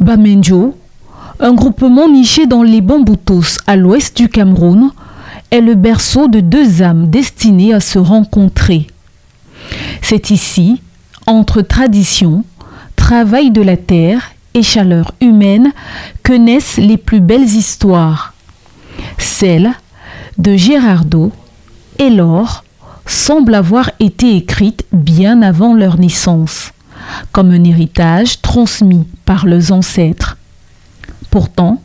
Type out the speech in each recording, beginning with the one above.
Bamenjo, un groupement niché dans les Bamboutos à l'ouest du Cameroun, est le berceau de deux âmes destinées à se rencontrer. C'est ici, entre tradition, travail de la terre et chaleur humaine, que naissent les plus belles histoires. Celle de Gérardo et Laure semblent avoir été écrites bien avant leur naissance, comme un héritage transmis par leurs ancêtres. Pourtant,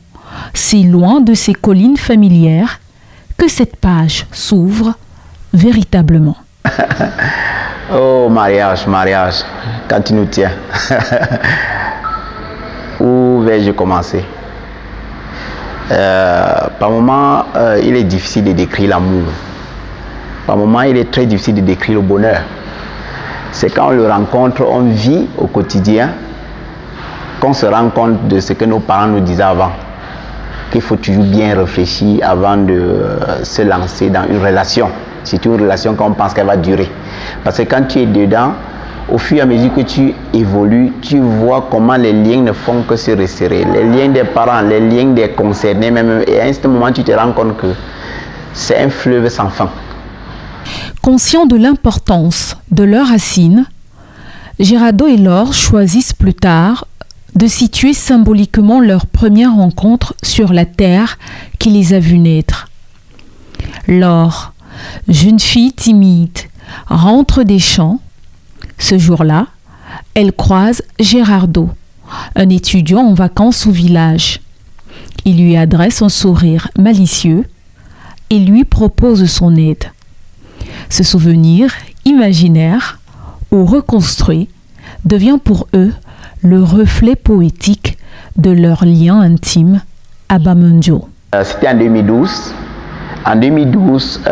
c'est loin de ces collines familières que cette page s'ouvre véritablement. Oh, mariage, quand tu nous tiens. Où vais-je commencer? Par moments, il est difficile de décrire l'amour. Par moments, il est très difficile de décrire le bonheur. C'est quand on le rencontre, on vit au quotidien, qu'on se rend compte de ce que nos parents nous disaient avant. Qu'il faut toujours bien réfléchir avant de se lancer dans une relation. C'est une relation qu'on pense qu'elle va durer. Parce que quand tu es dedans, au fur et à mesure que tu évolues, tu vois comment les liens ne font que se resserrer. Les liens des parents, les liens des concernés même. Et à un certain moment, tu te rends compte que c'est un fleuve sans fin. Conscients de l'importance de leurs racines, Gérardo et Laure choisissent plus tard de situer symboliquement leur première rencontre sur la terre qui les a vus naître. Laure, jeune fille timide, rentre des champs. Ce jour-là, elle croise Gérardo, un étudiant en vacances au village. Il lui adresse un sourire malicieux et lui propose son aide. Ce souvenir imaginaire ou reconstruit devient pour eux le reflet poétique de leur lien intime à Bamenjo. C'était en 2012. En 2012,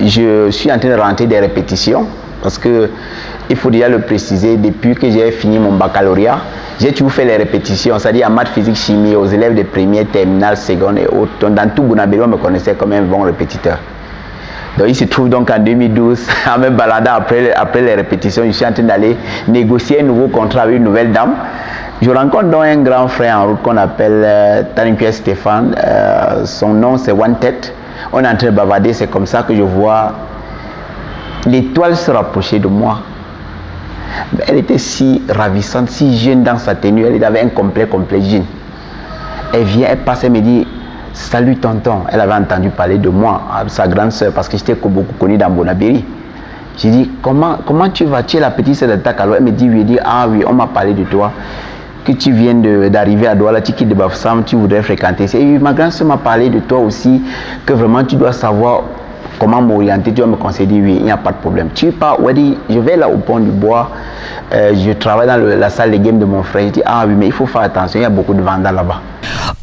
je suis en train de rentrer des répétitions parce que il faut déjà le préciser, depuis que j'ai fini mon baccalauréat, j'ai toujours fait les répétitions, c'est-à-dire en maths, physique, chimie, aux élèves de première, terminale, seconde et autres. Donc, dans tout Bounabéli, on me connaissait comme un bon répétiteur. Donc il se trouve donc en 2012, en me baladant après les répétitions, je suis en train d'aller négocier un nouveau contrat avec une nouvelle dame. Je rencontre donc un grand frère en route qu'on appelle Taninpierre Stéphane. Son nom c'est One Tête. On est en train de bavarder, c'est comme ça que je vois l'étoile se rapprocher de moi. Elle était si ravissante, si jeune dans sa tenue, elle avait un complet jean. Elle vient, elle passe, elle me dit « Salut tonton ». Elle avait entendu parler de moi, sa grande soeur, parce que j'étais beaucoup connu dans Bounabéli. J'ai dit « Comment tu vas? Tu es la petite soeur de Takalo ?» Elle me dit « Oui ». Elle dit « Ah oui, on m'a parlé de toi, que tu viens d'arriver à Douala, tu quittes de Bafoussam, tu voudrais fréquenter. » Et ma grande soeur m'a parlé de toi aussi, que vraiment tu dois savoir comment m'orienter. Tu vas me conseiller, oui, il n'y a pas de problème. Tu pars, ouais, dit, je vais là au pont du bois, je travaille dans la salle de game de mon frère. Je dis, ah oui, mais il faut faire attention, il y a beaucoup de vandales là-bas.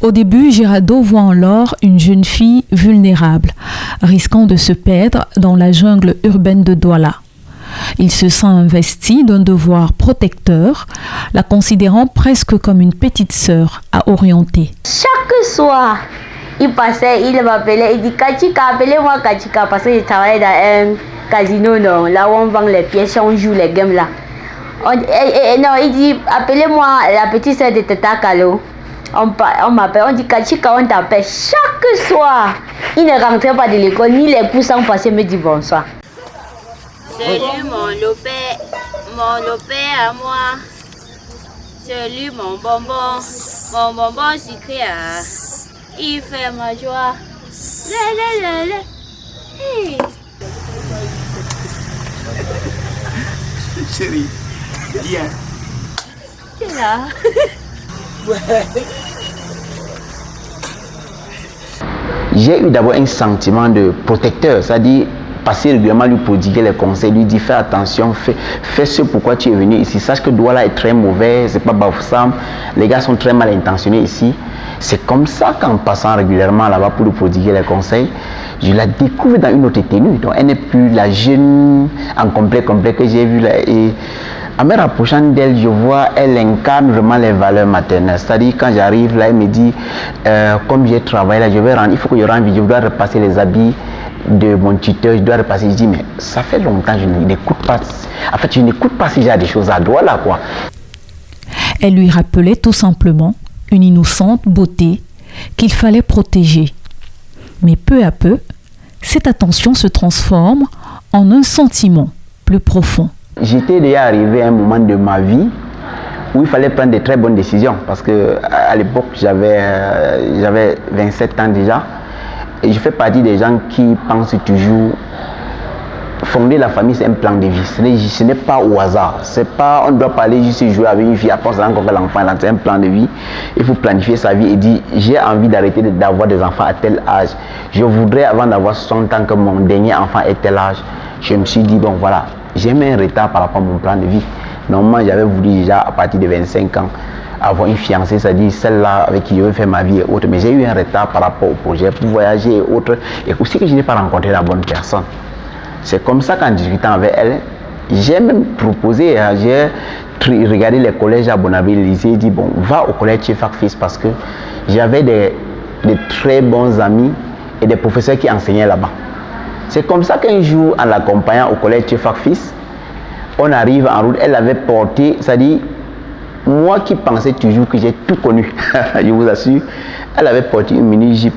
Au début, Gérardo voit en Laure une jeune fille vulnérable, risquant de se perdre dans la jungle urbaine de Douala. Il se sent investi d'un devoir protecteur, la considérant presque comme une petite sœur à orienter. Chaque soir, il passait, il m'appelait, il dit Kachika, appelez-moi Kachika, parce que je travaillais dans un casino, non, là où on vend les pièces, on joue les games là. Non, il dit appelez-moi la petite sœur de Tata Kalo. On m'appelle, on dit Kachika, on t'appelle. Chaque soir, il ne rentrait pas de l'école, ni les poussants passaient me dit bonsoir. Salut mon lopé à moi. Salut mon bonbon sucré à. Il fait ma joie. Hey. Chérie, viens. Tu es là? J'ai eu d'abord un sentiment de protecteur, c'est-à-dire passer régulièrement lui prodiguer les conseils, lui dire fais attention, fais ce pourquoi tu es venu ici. Sache que Douala est très mauvais, c'est pas Bafoussam, les gars sont très mal intentionnés ici. C'est comme ça qu'en passant régulièrement là-bas pour lui prodiguer les conseils, je la découvre dans une autre tenue. Donc elle n'est plus la jeune en complet que j'ai vue là. Et en me rapprochant d'elle, je vois, elle incarne vraiment les valeurs maternelles. C'est-à-dire quand j'arrive là, elle me dit, comme j'ai travaillé là, il faut que je rende vidéo, je dois repasser les habits de mon tuteur, je dois repasser. Je dis, mais ça fait longtemps que je n'écoute pas. En fait, je n'écoute pas si j'ai des choses à Douala, quoi. Elle lui rappelait tout simplement une innocente beauté qu'il fallait protéger. Mais peu à peu, cette attention se transforme en un sentiment plus profond. J'étais déjà arrivé à un moment de ma vie où il fallait prendre de très bonnes décisions parce que à l'époque j'avais 27 ans déjà et je fais partie des gens qui pensent toujours fonder la famille, c'est un plan de vie. Ce n'est pas au hasard. C'est pas on doit parler juste jouer avec une fille après ça encore l'enfant. C'est un plan de vie. Il faut planifier sa vie et dire j'ai envie d'arrêter d'avoir des enfants à tel âge. Je voudrais avant d'avoir 60 ans que mon dernier enfant ait tel âge. Je me suis dit bon voilà, j'ai mis un retard par rapport à mon plan de vie. Normalement j'avais voulu déjà à partir de 25 ans avoir une fiancée, c'est-à-dire celle-là avec qui je veux faire ma vie et autres. Mais j'ai eu un retard par rapport au projet pour voyager et autres. Et aussi que je n'ai pas rencontré la bonne personne. C'est comme ça qu'en discutant avec elle, j'ai même proposé, j'ai regardé les collèges à Bonaville, le lycée, et dit bon, va au collège Tchefak Fils parce que j'avais des très bons amis et des professeurs qui enseignaient là-bas. C'est comme ça qu'un jour, en l'accompagnant au collège Tchefak Fils, on arrive en route, elle avait porté, c'est-à-dire, moi qui pensais toujours que j'ai tout connu, je vous assure, elle avait porté une mini-jupe.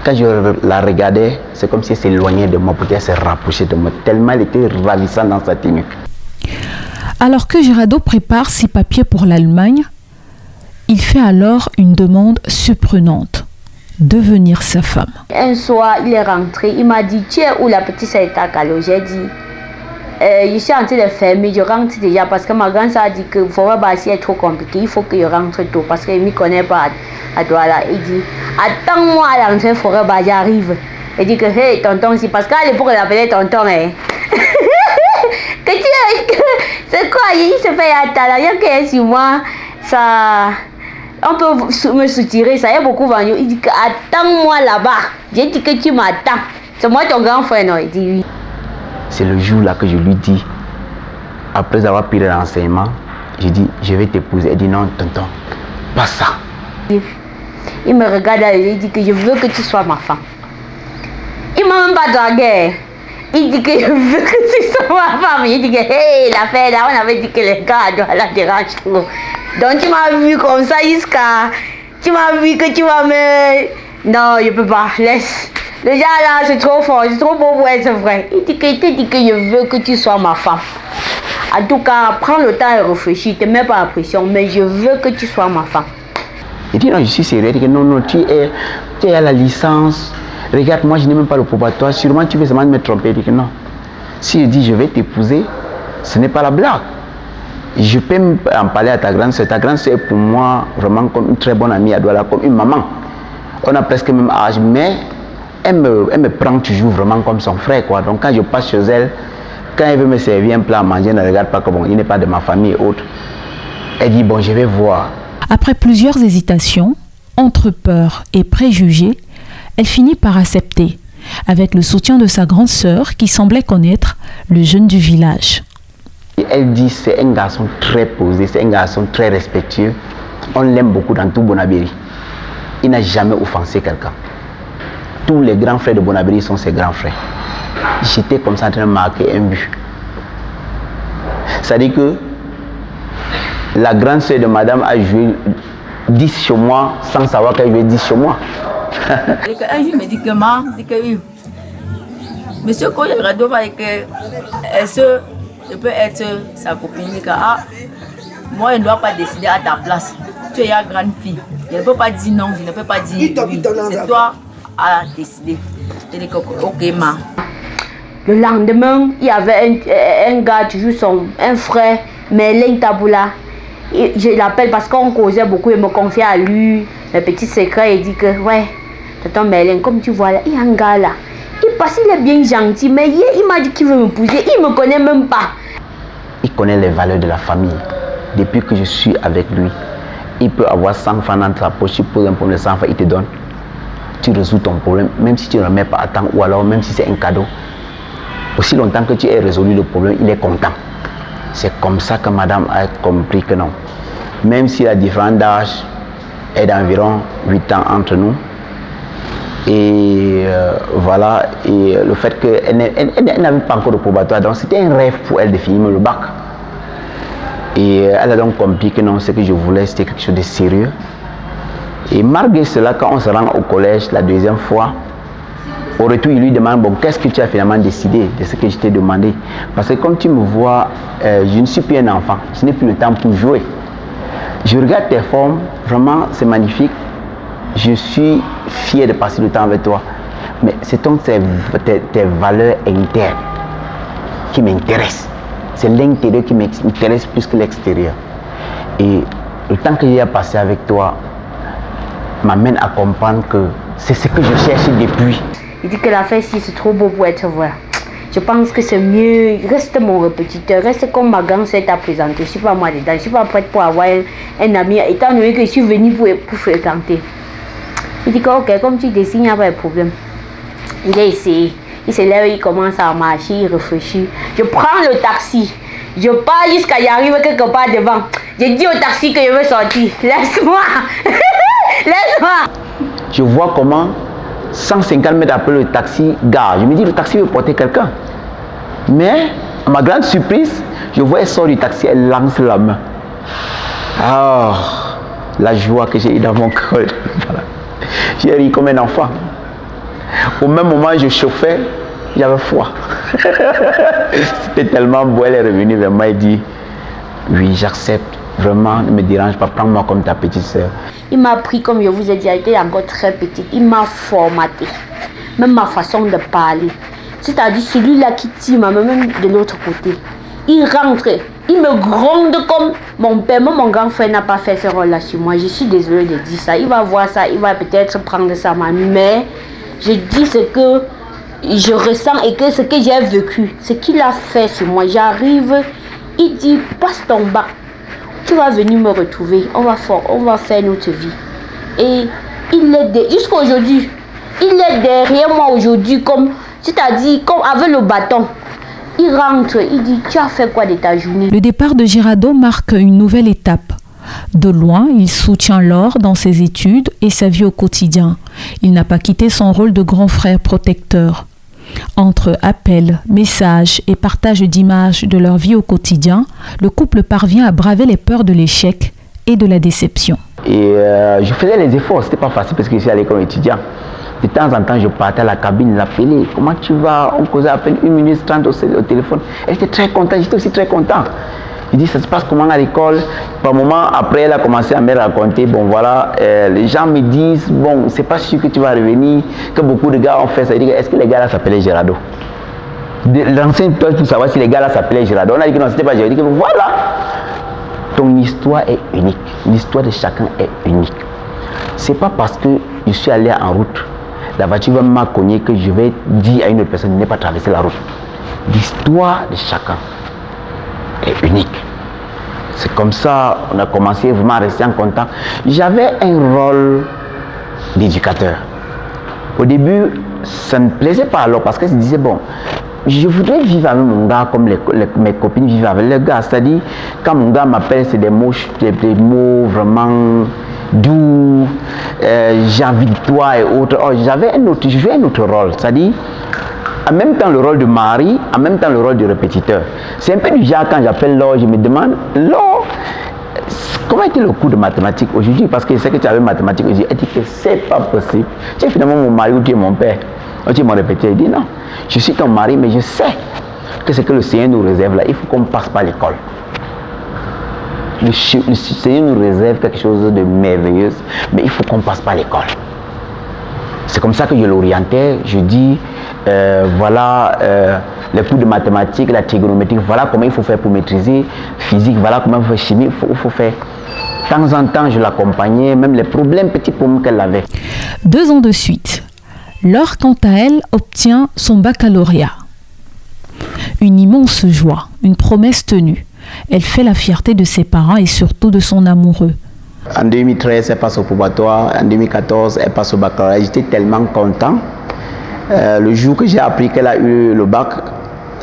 Quand je la regardais, c'est comme si elle s'éloignait de moi, peut-être se rapprocher de moi, tellement elle était ravissante dans sa tenue. Alors que Girado prépare ses papiers pour l'Allemagne, il fait alors une demande surprenante, devenir sa femme. Un soir, il est rentré, il m'a dit « Tu es où la petite sœur est à Calo ?» J'ai dit je suis en train de fermer, je rentre déjà parce que ma grande sœur a dit que Forêt Bassi est trop compliqué, il faut que je rentre tôt parce qu'elle ne m'y connaît pas à Douala. Il dit attends-moi à l'entrée Forêt Bassi, j'arrive. Il dit que hey tonton aussi, parce qu'à l'époque elle appelait tonton. Hein. C'est quoi, il se fait attendre, il y a que sur moi, ça, on peut me soutirer, ça y a beaucoup vendu. Il dit que attends-moi là-bas, j'ai dit que tu m'attends, c'est moi ton grand frère, non? Il dit oui. C'est le jour-là que je lui dis, après avoir pris les renseignements, je dis, je vais t'épouser. Elle dit, non, tonton, pas ça. Il me regarde et il dit que je veux que tu sois ma femme. Il m'a même pas dragué. Il dit que je veux que tu sois ma femme. Il dit que, hey, l'affaire là, on avait dit que les gars doivent la déranger trop. Donc tu m'as vu comme ça jusqu'à... Tu m'as vu que tu vas me... Non, je peux pas, laisse. Déjà là, c'est trop fort, c'est trop beau pour être vrai. Il dit que je veux que tu sois ma femme. En tout cas, prends le temps et réfléchis, ne te mets pas la pression, mais je veux que tu sois ma femme. Il dit non, je suis sérieux. Il dit non, tu es à la licence. Regarde, moi je n'ai même pas le probatoire. Sûrement tu veux seulement me tromper. Il dit que non. Si je dis je vais t'épouser, ce n'est pas la blague. Je peux en parler à ta grande soeur. Ta grande soeur est pour moi vraiment comme une très bonne amie à Douala, comme une maman. On a presque le même âge, mais elle me prend toujours vraiment comme son frère, quoi. Donc quand je passe chez elle, quand elle veut me servir un plat à manger, elle ne regarde pas comme bon, il n'est pas de ma famille et autres. Elle dit bon, je vais voir. Après plusieurs hésitations, entre peur et préjugés, elle finit par accepter, avec le soutien de sa grande sœur qui semblait connaître le jeune du village. Et elle dit c'est un garçon très posé, c'est un garçon très respectueux. On l'aime beaucoup dans tout Bonabéry. Il n'a jamais offensé quelqu'un. Tous les grands frères de Bonabéry sont ses grands frères. J'étais comme ça en train de marquer un but. C'est-à-dire que la grande sœur de madame a joué 10 chez moi sans savoir qu'elle jouait 10 chez moi. Un jour, médicament, dit que monsieur Koyerado va que est-ce que je peux être sa copine? Il dit que moi je ne dois pas décider à ta place. Tu es la grande fille. Je ne peux pas dire non, je ne peux pas dire oui. C'est toi à décider. Je dis que ok, ma. Le lendemain, il y avait un gars, toujours un frère, Merlin Taboula. Je l'appelle parce qu'on causait beaucoup, il me confiait à lui, les petits secrets. Il dit que, ouais, tonton Merlin, comme tu vois là, il y a un gars là. Il est bien gentil, mais il m'a dit qu'il veut m'épouser, il ne me connaît même pas. Il connaît les valeurs de la famille. Depuis que je suis avec lui, il peut avoir 100 francs dans ta poche, tu poses un problème de 100 francs, il te donne. Tu résous ton problème, même si tu ne le mets pas à temps, ou alors même si c'est un cadeau. Aussi longtemps que tu aies résolu le problème, il est content. C'est comme ça que madame a compris que non. Même si la différence d'âge est d'environ 8 ans entre nous, et voilà, et le fait qu'elle n'avait pas encore de probatoire, donc c'était un rêve pour elle de finir le bac. Et elle a donc compris que non, ce que je voulais, c'était quelque chose de sérieux. Et malgré cela, quand on se rend au collège la deuxième fois, au retour, il lui demande, bon, qu'est-ce que tu as finalement décidé de ce que je t'ai demandé? Parce que comme tu me vois, je ne suis plus un enfant, je n'ai plus le temps pour jouer. Je regarde tes formes, vraiment, c'est magnifique. Je suis fier de passer du temps avec toi. Mais c'est donc tes valeurs internes qui m'intéressent. C'est l'intérieur qui m'intéresse plus que l'extérieur. Et le temps que j'ai passé avec toi m'amène à comprendre que c'est ce que je cherche depuis. Il dit que l'affaire ici c'est trop beau pour être vrai. Je pense que c'est mieux, reste mon répétiteur, reste comme ma grande sœur t'a présenté. Je ne suis pas moi dedans, je ne suis pas prête pour avoir un ami, étant donné que je suis venue pour fréquenter. Il dit que ok, comme tu décides, il n'y a pas de problème. Il a essayé, il se lève, il commence à marcher, il réfléchit. Je prends le taxi, je pars jusqu'à y arriver quelque part devant. Je dis au taxi que je veux sortir, laisse-moi, laisse-moi. Je vois comment 150 mètres après le taxi gare. Je me dis le taxi veut porter quelqu'un. Mais à ma grande surprise, je vois elle sort du taxi, elle lance la main. Ah, la joie que j'ai eue dans mon cœur. Voilà. J'ai ri comme un enfant. Au même moment, je chauffais, j'avais froid. C'était tellement beau, elle est revenue vers moi et dit, oui, j'accepte. Vraiment, ne me dérange pas, prends-moi comme ta petite soeur. Il m'a pris, comme je vous ai dit, elle était encore très petite. Il m'a formaté. Même ma façon de parler. C'est-à-dire celui-là qui tire ma main, même de l'autre côté. Il rentre, il me gronde comme mon père. Même mon grand frère n'a pas fait ce rôle-là sur moi. Je suis désolée de dire ça. Il va voir ça, il va peut-être prendre sa main. Mais je dis ce que je ressens et que ce que j'ai vécu, ce qu'il a fait sur moi. J'arrive, il dit, passe ton bac. Tu vas venir me retrouver, on va faire notre vie. Et il est jusqu'à aujourd'hui, il est derrière moi aujourd'hui, comme, c'est-à-dire comme avec le bâton. Il rentre, il dit, tu as fait quoi de ta journée? Le départ de Girado marque une nouvelle étape. De loin, il soutient Laure dans ses études et sa vie au quotidien. Il n'a pas quitté son rôle de grand frère protecteur. Entre appels, messages et partage d'images de leur vie au quotidien, le couple parvient à braver les peurs de l'échec et de la déception. Et je faisais les efforts, c'était pas facile parce que je suis à l'école étudiant. De temps en temps, je partais à la cabine, l'appelais. Comment tu vas? On causait à peine 1 minute 30 au téléphone. Elle était très contente, j'étais aussi très content. Il dit, ça se passe comment à l'école? Par moment, après, elle a commencé à me raconter, bon voilà, les gens me disent, bon, c'est pas sûr que tu vas revenir, que beaucoup de gars ont fait ça. Il dit, est-ce que les gars là s'appelaient Girado? L'ancienne peur pour savoir si les gars là s'appelaient Girado. On a dit que non, c'était pas Girado. Il dit que voilà, ton histoire est unique. L'histoire de chacun est unique. C'est pas parce que je suis allé en route, la voiture va m'a cogné que je vais dire à une autre personne de ne pas traverser la route. L'histoire de chacun est unique. C'est comme ça on a commencé vraiment à rester en contact. J'avais un rôle d'éducateur. Au début, ça ne me plaisait pas alors parce que je disais, bon, je voudrais vivre avec mon gars comme mes copines vivent avec les gars. C'est-à-dire, quand mon gars m'appelle, c'est des mots vraiment doux, j'ai envie de toi et autres. Oh, je jouais un autre rôle. C'est-à-dire, en même temps le rôle de mari, en même temps le rôle de répétiteur. C'est un peu du genre quand j'appelle Laure, je me demande, Laure, comment était le cours de mathématiques aujourd'hui? Parce que je sais que tu avais mathématiques aujourd'hui. Elle dit que c'est pas possible. Tu es finalement mon mari ou tu es mon père? Ou tu es mon répétiteur? Il dit non, je suis ton mari, mais je sais que ce que le Seigneur nous réserve là, il faut qu'on passe par l'école. Le Seigneur nous réserve quelque chose de merveilleux, mais il faut qu'on passe par l'école. C'est comme ça que je l'orientais. Je dis, voilà les cours de mathématiques, la trigonométrie, voilà comment il faut faire pour maîtriser physique, voilà comment il faut faire chimie, il faut faire. De temps en temps, je l'accompagnais, même les problèmes, petits problèmes qu'elle avait. 2 ans de suite, Laure, quant à elle, obtient son baccalauréat. Une immense joie, une promesse tenue. Elle fait la fierté de ses parents et surtout de son amoureux. En 2013, elle passe au probatoire. En 2014, elle passe au baccalauréat. J'étais tellement content. Le jour que j'ai appris qu'elle a eu le bac,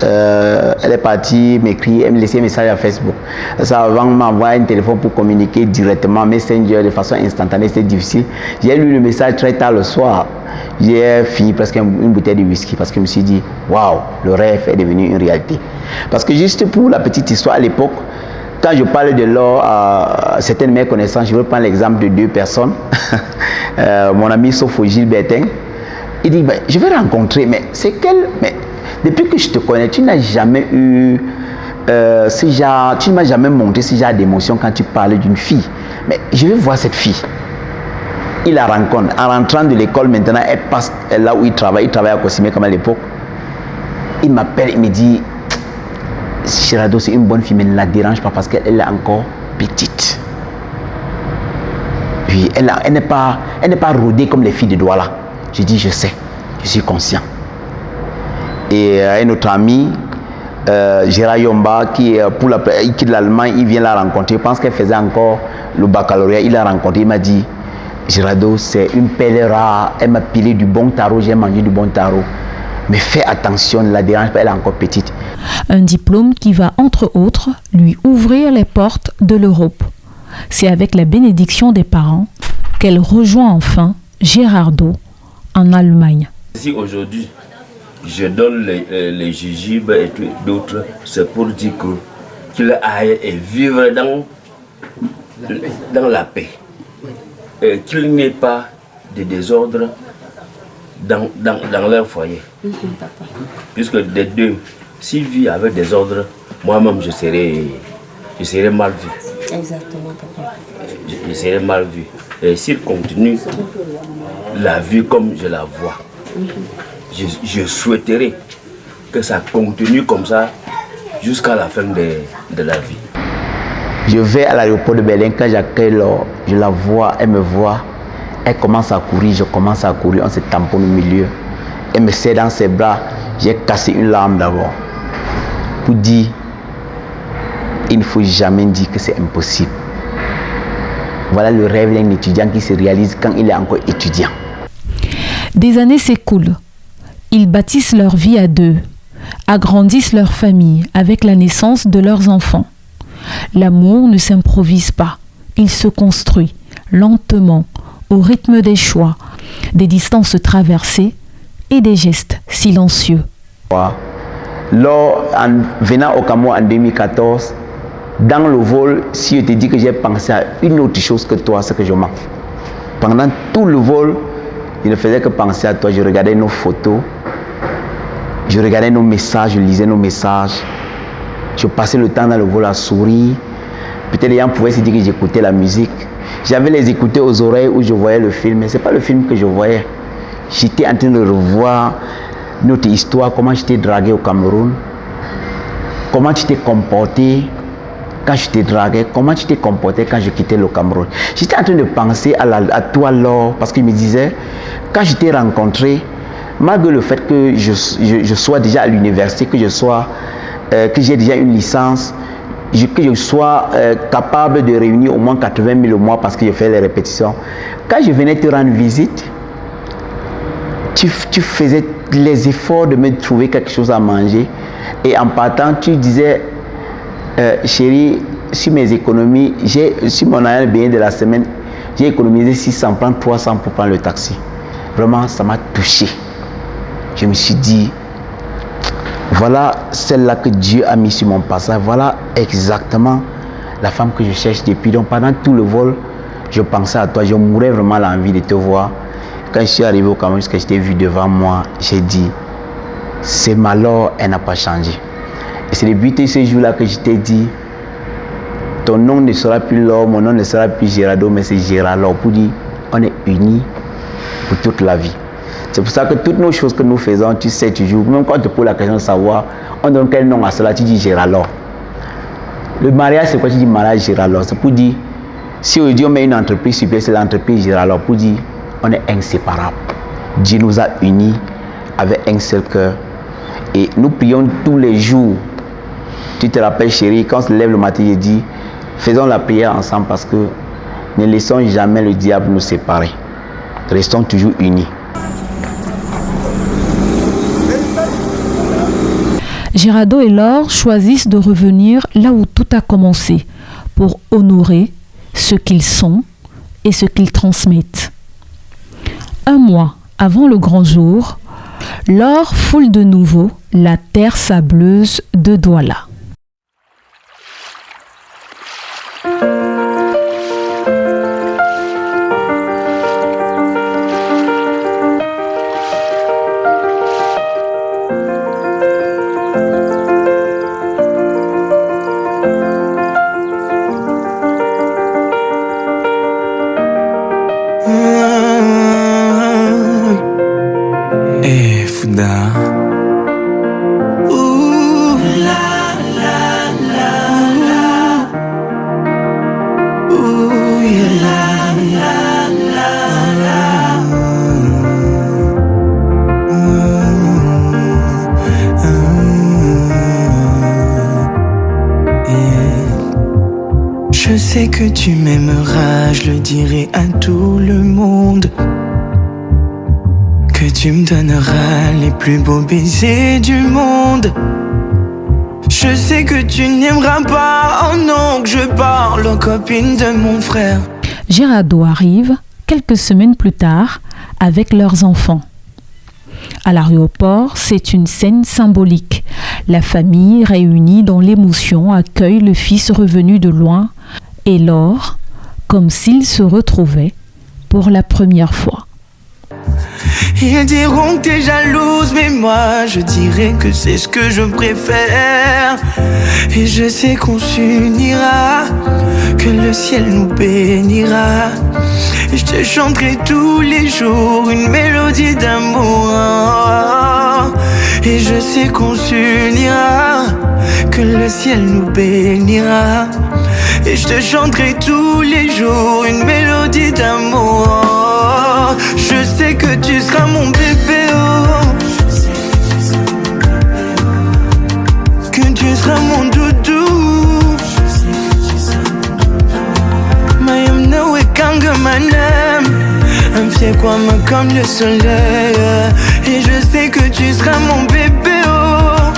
elle est partie m'écrire, elle me laissait un message à Facebook. Ça, avant de m'envoyer un téléphone pour communiquer directement, Messenger, de façon instantanée, c'était difficile. J'ai lu le message très tard le soir. J'ai fini presque une bouteille de whisky parce que je me suis dit, waouh, le rêve est devenu une réalité. Parce que juste pour la petite histoire, à l'époque, quand je parle de Laure à certaines de mes connaissances, je veux prendre l'exemple de 2 personnes. Mon ami Sofo Gilbertin, il dit, ben, je vais rencontrer, mais c'est quelle... Mais depuis que je te connais, tu n'as jamais eu ce genre, tu ne m'as jamais montré ce genre d'émotion quand tu parles d'une fille. Mais je vais voir cette fille. Il la rencontre. En rentrant de l'école, maintenant, elle passe là où il travaille à Cossimé comme à l'époque. Il m'appelle, il me dit, Girado, c'est une bonne fille, mais ne la dérange pas parce qu'elle est encore petite. Puis elle n'est pas rodée comme les filles de Douala. Je dis, je sais, je suis conscient. Et un autre ami, Gérard Yomba, qui quitte l'Allemagne, il vient la rencontrer. Je pense qu'elle faisait encore le baccalauréat. Il l'a rencontré, il m'a dit, Girado, c'est une perle rare. Elle m'a pilé du bon tarot, j'ai mangé du bon tarot. Mais fais attention, ne la dérange pas, elle est encore petite. Un diplôme qui va, entre autres, lui ouvrir les portes de l'Europe. C'est avec la bénédiction des parents qu'elle rejoint enfin Gérardo en Allemagne. Si aujourd'hui, je donne les jujubes et d'autres, c'est pour dire qu'il aille et vivre dans la paix. Et qu'il n'y ait pas de désordre dans leur foyer. Puisque des deux, s'il vit avec des ordres, moi-même je serai mal vu. Exactement, papa. Je serai mal vu. Et s'il continue la vie comme je la vois, je souhaiterais que ça continue comme ça jusqu'à la fin de la vie. Je vais à l'aéroport de Berlin, quand j'accueille Laure, je la vois, elle me voit, elle commence à courir, je commence à courir, on se tamponne au milieu. Elle me serre dans ses bras, j'ai cassé une larme d'abord. Pour dire, il ne faut jamais dire que c'est impossible. Voilà le rêve d'un étudiant qui se réalise quand il est encore étudiant. Des années s'écoulent. Ils bâtissent leur vie à deux, agrandissent leur famille avec la naissance de leurs enfants. L'amour ne s'improvise pas, il se construit lentement au rythme des choix, des distances traversées et des gestes silencieux. Lors, en venant au Cameroun en 2014, dans le vol, si je te dis que j'ai pensé à une autre chose que toi, c'est que je mens. Pendant tout le vol, je ne faisais que penser à toi. Je regardais nos photos, je regardais nos messages, je lisais nos messages. Je passais le temps dans le vol à sourire. Peut-être les gens pouvaient se dire que j'écoutais la musique. J'avais les écouteurs aux oreilles où je voyais le film, mais ce n'est pas le film que je voyais. J'étais en train de revoir notre histoire, comment je t'ai dragué au Cameroun, comment tu t'es comporté quand je t'ai dragué, comment tu t'es comporté quand je quittais le Cameroun. J'étais en train de penser à toi, Laure, parce qu'il me disait, quand je t'ai rencontré, malgré le fait que je sois déjà à l'université, que j'ai déjà une licence, que je sois capable de réunir au moins 80 000 au mois parce que je fais les répétitions. Quand je venais te rendre visite, tu faisais les efforts de me trouver quelque chose à manger. Et en partant, tu disais, chérie, sur mes économies, sur mon arrière bien de la semaine, j'ai économisé 600 francs, 300 pour prendre le taxi. Vraiment, ça m'a touché. Je me suis dit, voilà celle-là que Dieu a mis sur mon passage. Voilà exactement la femme que je cherche depuis. Donc pendant tout le vol, je pensais à toi. Je mourais vraiment l'envie de te voir. Quand je suis arrivé au Cameroun, que je t'ai vu devant moi, j'ai dit, c'est ma Laure, elle n'a pas changé. Et c'est depuis ce jour-là que je t'ai dit, ton nom ne sera plus Laure, mon nom ne sera plus Gérardo, mais c'est Gérard Laure. Pour dire, on est unis pour toute la vie. C'est pour ça que toutes nos choses que nous faisons, tu sais toujours, même quand tu poses la question de savoir, on donne quel nom à cela, tu dis Gérard Laure. Le mariage, c'est quoi? Tu dis mariage Gérard Laure. C'est pour dire, si aujourd'hui on met une entreprise sur place, c'est l'entreprise Gérard Laure. Pour dire, on est inséparables. Dieu nous a unis avec un seul cœur. Et nous prions tous les jours. Tu te rappelles, chérie, quand on se lève le matin, je dis, faisons la prière ensemble parce que ne laissons jamais le diable nous séparer. Restons toujours unis. Gérardo et Laure choisissent de revenir là où tout a commencé pour honorer ce qu'ils sont et ce qu'ils transmettent. Un mois avant le grand jour, Laure foule de nouveau la terre sableuse de Douala. Je sais que tu m'aimeras, je le dirai à tout le monde. Que tu me donneras les plus beaux baisers du monde. Je sais que tu n'aimeras pas, oh non, que je parle aux copines de mon frère. Girado arrive quelques semaines plus tard avec leurs enfants. À l'aéroport, c'est une scène symbolique. La famille, réunie dans l'émotion, accueille le fils revenu de loin et Laure, comme s'ils se retrouvaient pour la première fois. Ils diront que t'es jalouse, mais moi je dirais que c'est ce que je préfère. Et je sais qu'on s'unira, que le ciel nous bénira. Et je te chanterai tous les jours une mélodie d'amour. Et je sais qu'on s'unira, que le ciel nous bénira. Et je te chanterai tous les jours une mélodie d'amour. Je sais que tu seras mon bébé, oh. Que tu seras mon doudou. Mayam nawe kanga manam. Un pied comme le soleil. Et je sais que tu seras mon bébé, oh.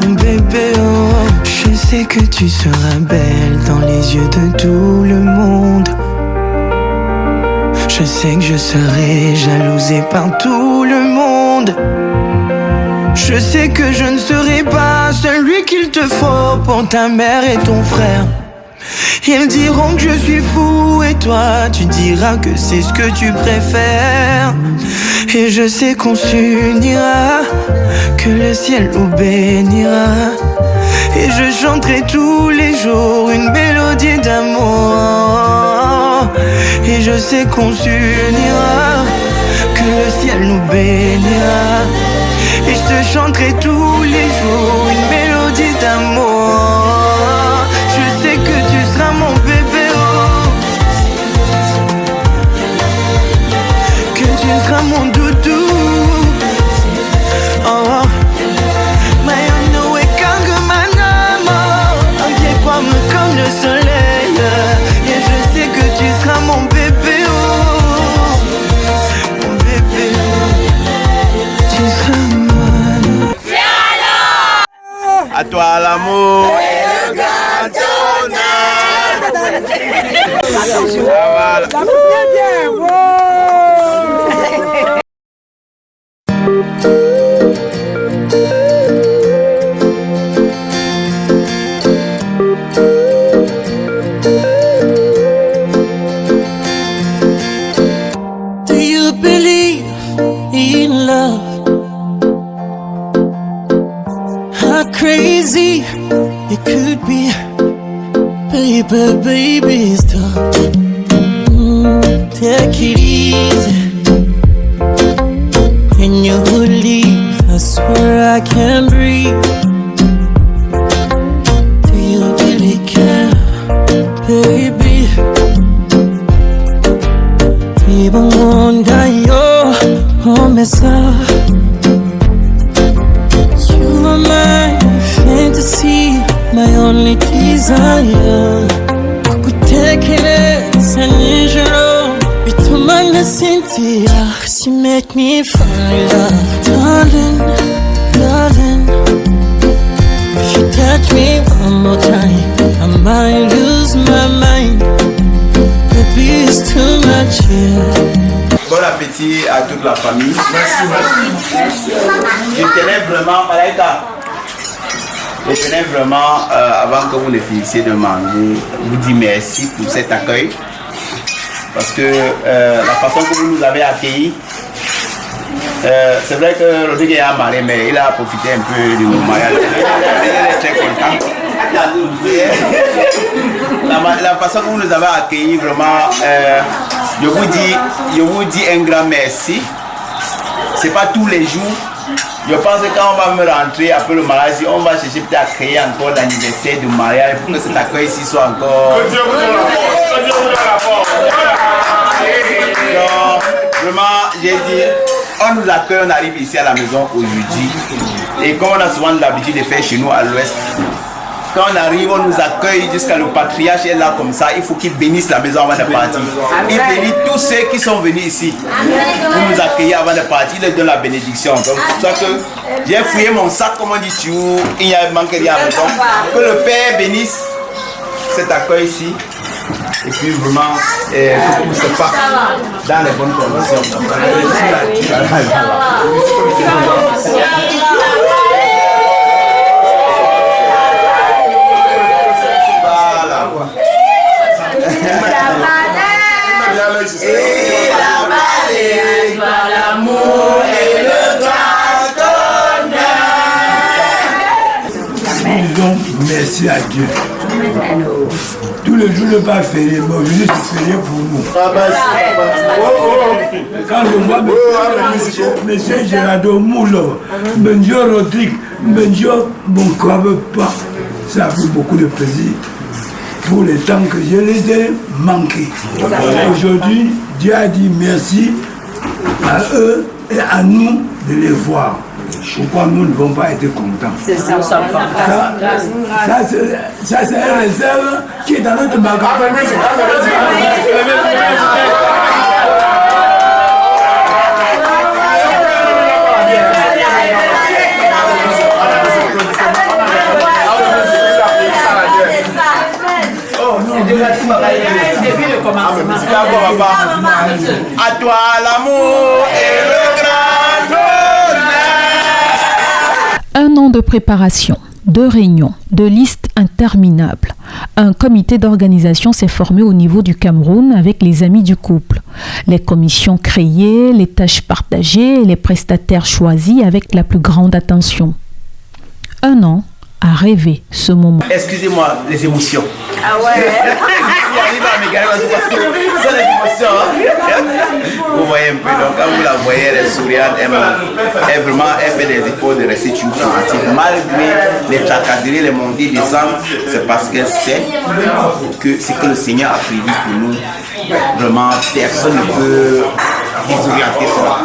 Mon bébé, oh. Je sais que tu seras belle dans les yeux de tout le monde. Je sais que je serai jalousée par tout le monde. Je sais que je ne serai pas celui qu'il te faut pour ta mère et ton frère. Ils diront que je suis fou et toi tu diras que c'est ce que tu préfères. Et je sais qu'on s'unira, que le ciel nous bénira. Et je chanterai tous les jours une mélodie d'amour. Et je sais qu'on s'unira, que le ciel nous bénira. Et je te chanterai tous les jours une mélodie d'amour. Je sais que tu seras mon bébé, oh. Que tu seras mon doudou, oh. Comme le soleil. Et je sais que tu seras mon bébé, oh. Mon bébé, oh. Tu seras moi. À toi l'amour et le Do you believe in love? How crazy it could be. Baby, stop. Take it easy. When you leave, I swear I can't breathe. Do you really care, baby? Even wonder your promesa. You are my fantasy, my only desire. Kukutekereza nijoro bituma nasinzira. 'Cause you make me fall in love, darling, darling. If you touch me one more time, I might lose my mind. Baby, it's too much here. Bon appétit à toute la famille. Merci. Je tenais vraiment, Malaika, je tenais vraiment, avant que vous ne finissiez de manger, vous dire merci pour cet accueil. Parce que la façon que vous nous avez accueillis, c'est vrai que Rodrigue a marié, mais il a profité un peu de nos mariages. Il est très content. La façon que vous nous avez accueillis, vraiment, je vous dis un grand merci. C'est pas tous les jours. Je pense que quand on va me rentrer après le mariage, on va chercher peut-être à créer encore l'anniversaire du mariage pour que cet accueil ici soit encore. Donc, vraiment, j'ai dit, on nous accueille, on arrive ici à la maison aujourd'hui. Et comme on a souvent l'habitude de faire chez nous à l'ouest, Quand on arrive, on nous accueille jusqu'à le patriarche est là comme ça. Il faut qu'il bénisse la maison avant de partir. Il bénit tous ceux qui sont venus ici pour nous accueillir avant de partir. Il leur donne la bénédiction. Donc, c'est pour ça que j'ai fouillé mon sac, comme on dit, il n'y a manqué rien. Donc, que le Père bénisse cet accueil ici. Et puis vraiment, que tout se passe dans les bonnes conditions. Et la vallée par l'amour et le grand honneur. Disons merci à Dieu. Tous les jours, le pas férié, mais aujourd'hui c'est férié pour nous. Quand je vois monsieur Gerardo Moulo, monsieur Rodrigue, monsieur Boncoave pas, ça a fait beaucoup de plaisir pour les temps que je les ai manqués. Aujourd'hui, Dieu a dit merci à eux et à nous de les voir. Pourquoi nous ne devons pas être contents? C'est ça, ça c'est un réserve qui est dans notre magasin. À toi l'amour et le grand honneur. Un an de préparation, de réunions, de listes interminables. Un comité d'organisation s'est formé au niveau du Cameroun avec les amis du couple. Les commissions créées, les tâches partagées et les prestataires choisis avec la plus grande attention. Un an à rêver ce moment. Excusez-moi les émotions. Ah ouais. J'arrive à me garer parce que c'est les émotions. Vous voyez un peu, donc quand vous la voyez, elle est souriante, elle fait des efforts de rester toujours positive. Malgré les tracasseries, les montées des âmes, c'est parce qu'elle sait que ce que le Seigneur a prévu pour nous, vraiment, personne ne peut désorienter cela.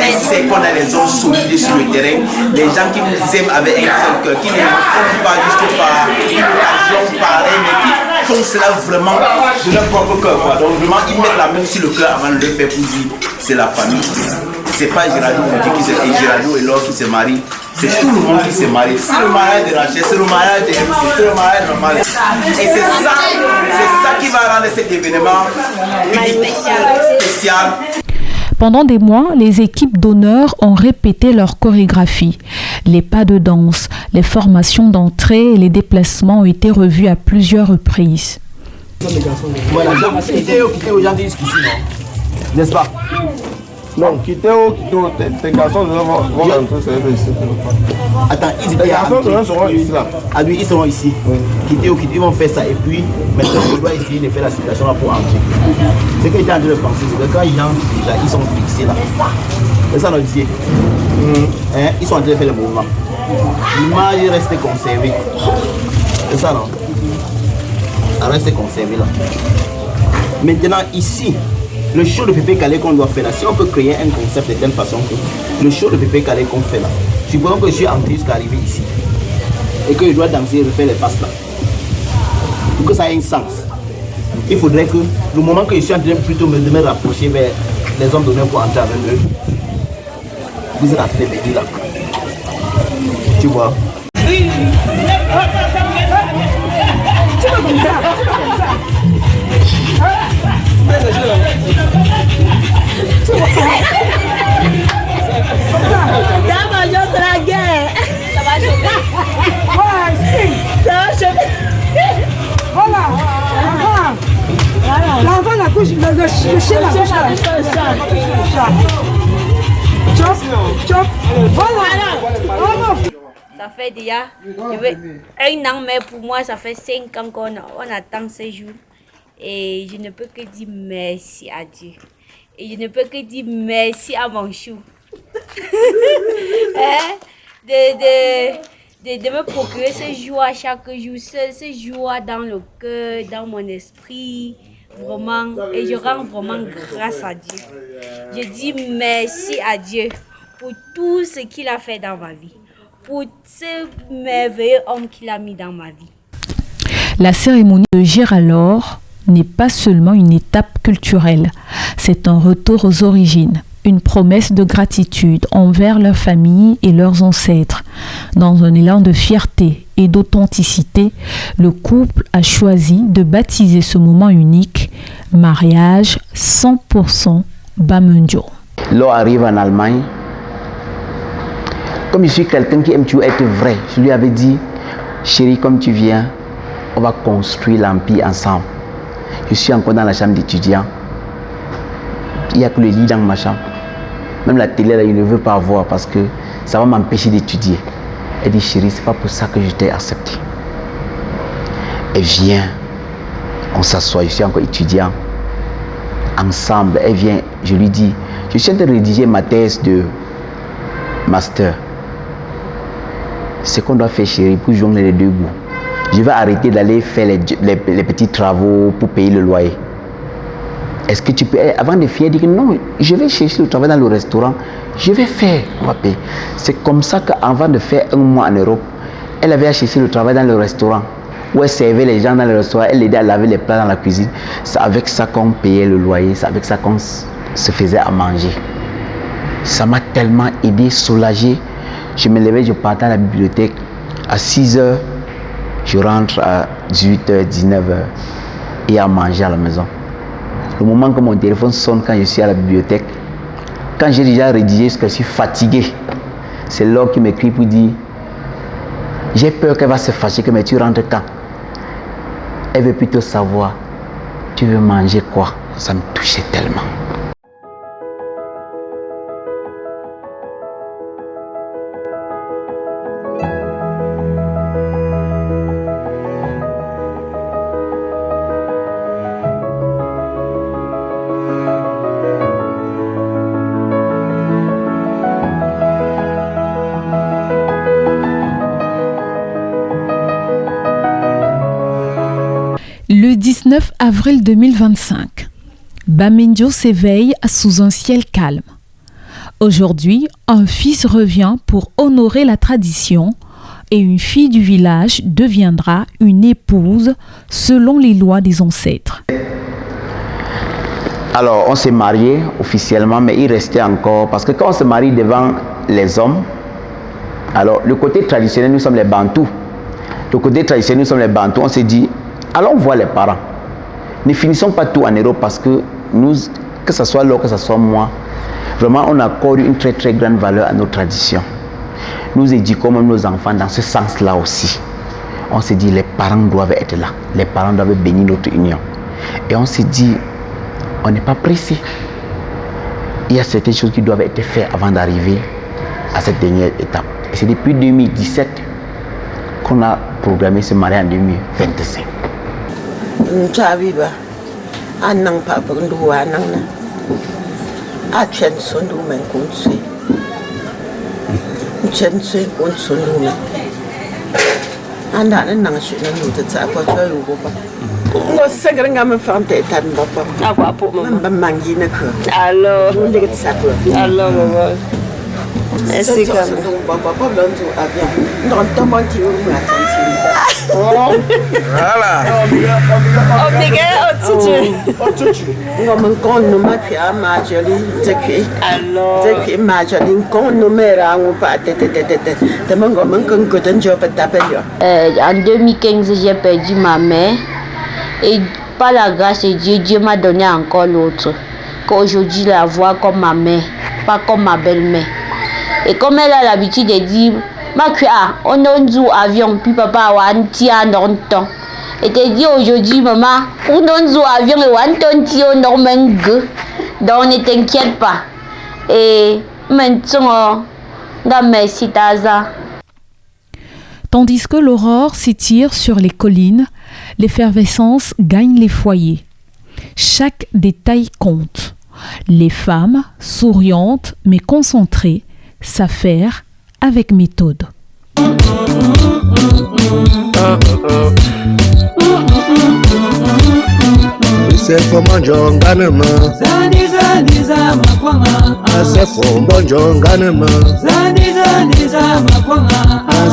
Elle sait qu'on a les hommes solides sur le terrain, les gens qui nous aiment avec un seul cœur, qui ne font pas juste par occasion, pareil, mais qui font cela vraiment de leur propre cœur. Donc vraiment, ils mettent la main sur le cœur avant de le faire pour dire c'est la famille. C'est pas Gerardo et Laure qui se marient, c'est tout le monde qui se marie. C'est le mariage de Rachel, c'est le mariage de MC, c'est le mariage normal. Et c'est ça qui va rendre cet événement spécial. Pendant des mois, les équipes d'honneur ont répété leur chorégraphie. Les pas de danse, les formations d'entrée et les déplacements ont été revus à plusieurs reprises. Voilà, quittez aux gens disent qu'ici, non? N'est-ce pas? Non, quittez tes garçons vont rentrer ici. Attends, les garçons seront ici là. Ah oui, ils seront ici. Oui. Quittez, ils vont faire ça et puis maintenant on doit essayer de faire la situation là pour entrer. Ce que j'étais en train de penser, c'est que quand ils entrent déjà, ils sont fixés là. C'est ça notre idée. Hein? Ils sont en train de faire le mouvement. L'image reste conservée. C'est ça non? Ça reste conservé là. Maintenant ici, le show de Pépé Calais qu'on doit faire là, si on peut créer un concept de telle façon que le show de Pépé Calais qu'on fait là, supposons que je suis entré jusqu'à arriver ici et que je dois danser et refaire les passes là, pour que ça ait un sens, il faudrait que le moment que je suis en train plutôt de me rapprocher vers les hommes d'honneur pour entrer avec eux, vous êtes en train de venir là. Tu vois? L'enfant la couche, le chien la couche. Chop, chop, voilà. Ça fait déjà un an, mais pour moi, ça fait 5 ans qu'on attend ce jour. Et je ne peux que dire merci à Dieu. Et je ne peux que dire merci à mon chou. De me procurer ce joie chaque jour, ce joie dans le cœur, dans mon esprit. Vraiment, et je rends vraiment grâce à Dieu. Je dis merci à Dieu pour tout ce qu'il a fait dans ma vie, pour ce merveilleux homme qu'il a mis dans ma vie. La cérémonie de Giralor n'est pas seulement une étape culturelle, c'est un retour aux origines, une promesse de gratitude envers leur famille et leurs ancêtres. Dans un élan de fierté et d'authenticité, le couple a choisi de baptiser ce moment unique mariage 100% Bamendjo. L'on arrive en Allemagne. Comme je suis quelqu'un qui aime toujours être vrai, je lui avais dit, chérie, comme tu viens, on va construire l'empire ensemble. Je suis encore dans la chambre d'étudiant. Il n'y a que le lit dans ma chambre. Même la télé, là, je ne veux pas voir parce que ça va m'empêcher d'étudier. Elle dit, chérie, c'est pas pour ça que je t'ai accepté. Elle vient, on s'assoit, je suis encore étudiant. Ensemble, elle vient, je lui dis, je suis en train de rédiger ma thèse de master. Ce qu'on doit faire, chérie, pour jongler les deux bouts. Je vais arrêter d'aller faire les petits travaux pour payer le loyer. Est-ce que tu peux, avant de finir, dire non, je vais chercher le travail dans le restaurant, je vais faire, on va payer. C'est comme ça qu'avant de faire un mois en Europe, elle avait cherché le travail dans le restaurant, où elle servait les gens dans le restaurant, elle aidait à laver les plats dans la cuisine. C'est avec ça qu'on payait le loyer, c'est avec ça qu'on se faisait à manger. Ça m'a tellement aidé, soulagé. Je me levais, je partais à la bibliothèque. À 6h, je rentre à 18h, 19h et à manger à la maison. Le moment que mon téléphone sonne quand je suis à la bibliothèque, quand j'ai déjà rédigé ce que je suis fatigué, c'est l'homme qui m'écrit pour dire j'ai peur qu'elle va se fâcher, mais tu rentres quand? Elle veut plutôt savoir tu veux manger quoi? Ça me touchait tellement. Le 19 avril 2025, Bamendjo s'éveille sous un ciel calme. Aujourd'hui, un fils revient pour honorer la tradition et une fille du village deviendra une épouse selon les lois des ancêtres. Alors, on s'est marié officiellement, mais il restait encore, parce que quand on se marie devant les hommes, alors le côté traditionnel, nous sommes les Bantous. Le côté traditionnel, nous sommes les Bantous, on s'est dit, allons voir les parents. Ne finissons pas tout en Europe parce que nous, que ce soit l'autre, que ce soit moi, vraiment on accorde une très très grande valeur à nos traditions. Nous éduquons même nos enfants dans ce sens-là aussi. On s'est dit, les parents doivent être là. Les parents doivent bénir notre union. Et on s'est dit, on n'est pas pressé. Il y a certaines choses qui doivent être faites avant d'arriver à cette dernière étape. Et c'est depuis 2017 qu'on a programmé ce mariage en 2025. Nchabiba anang papundu anang na achen sondu men kunsi chen se kunsundu men anda nang shina nu ta ta kwa cha yu ba ngo segre ngam famte tan ba pa akwa po ma mangi na ko allo nde ke sa ko allo ba est-ce que papa problème tout avion non tant bon tu me voilà obligé au-dessus ngom kon no ma pia ma joli teki allo teki ma joli kon no mera on pas te ngom kon ko den job taper en 2015 j'ai perdu ma mère et par la grâce de Dieu, Dieu m'a donné encore l'autre qu'aujourd'hui la vois comme ma mère, pas comme ma belle-mère. Et comme elle a l'habitude de dire, ma cuillère, on a un avion, puis papa a un tia dans temps. Et te dit aujourd'hui, maman, on a un avion et on a un tia dans le donc ne t'inquiète pas. Et maintenant, merci Taza. Tandis que l'aurore s'étire sur les collines, l'effervescence gagne les foyers. Chaque détail compte. Les femmes, souriantes mais concentrées, s'affairent avec méthode. C'est for manjong ganema. Zani za makwanga. C'est for manjong ganema. Zani za makwanga.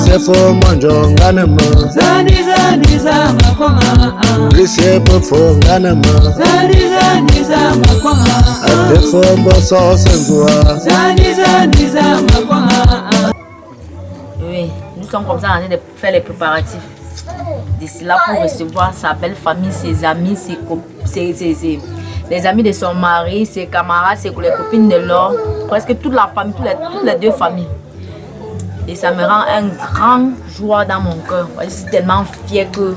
C'est for manjong ganema. Zani za makwanga. Recepe fonganama Adefombo sosengua. Oui, nous sommes comme ça en train de faire les préparatifs d'ici là pour recevoir sa belle famille, ses amis, les amis de son mari, ses camarades, les copines de l'or, presque toute la famille, toutes les deux familles. Et ça me rend un grand joie dans mon cœur. Je suis tellement fière que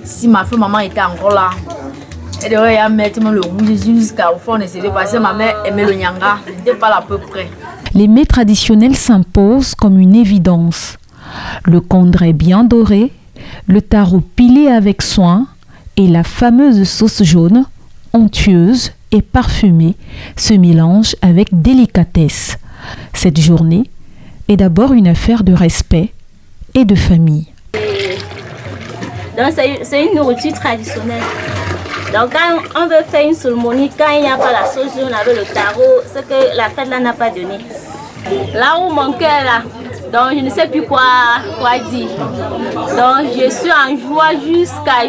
si ma fille maman était encore là, elle devrait y mettre le rouge jusqu'au fond de ses yeux parce que ma mère aimait le nyanga, elle n'était pas là à peu près. Les mets traditionnels s'imposent comme une évidence. Le congret bien doré, le taro pilé avec soin et la fameuse sauce jaune, onctueuse et parfumée, se mélangent avec délicatesse. Cette journée est d'abord une affaire de respect et de famille. Donc c'est une nourriture traditionnelle. Donc quand on veut faire une cérémonie, quand il n'y a pas la sauce jaune avec le taro, c'est que la fête là n'a pas donné. Là où mon cœur est là, donc je ne sais plus quoi dire. Donc je suis en joie jusqu'à.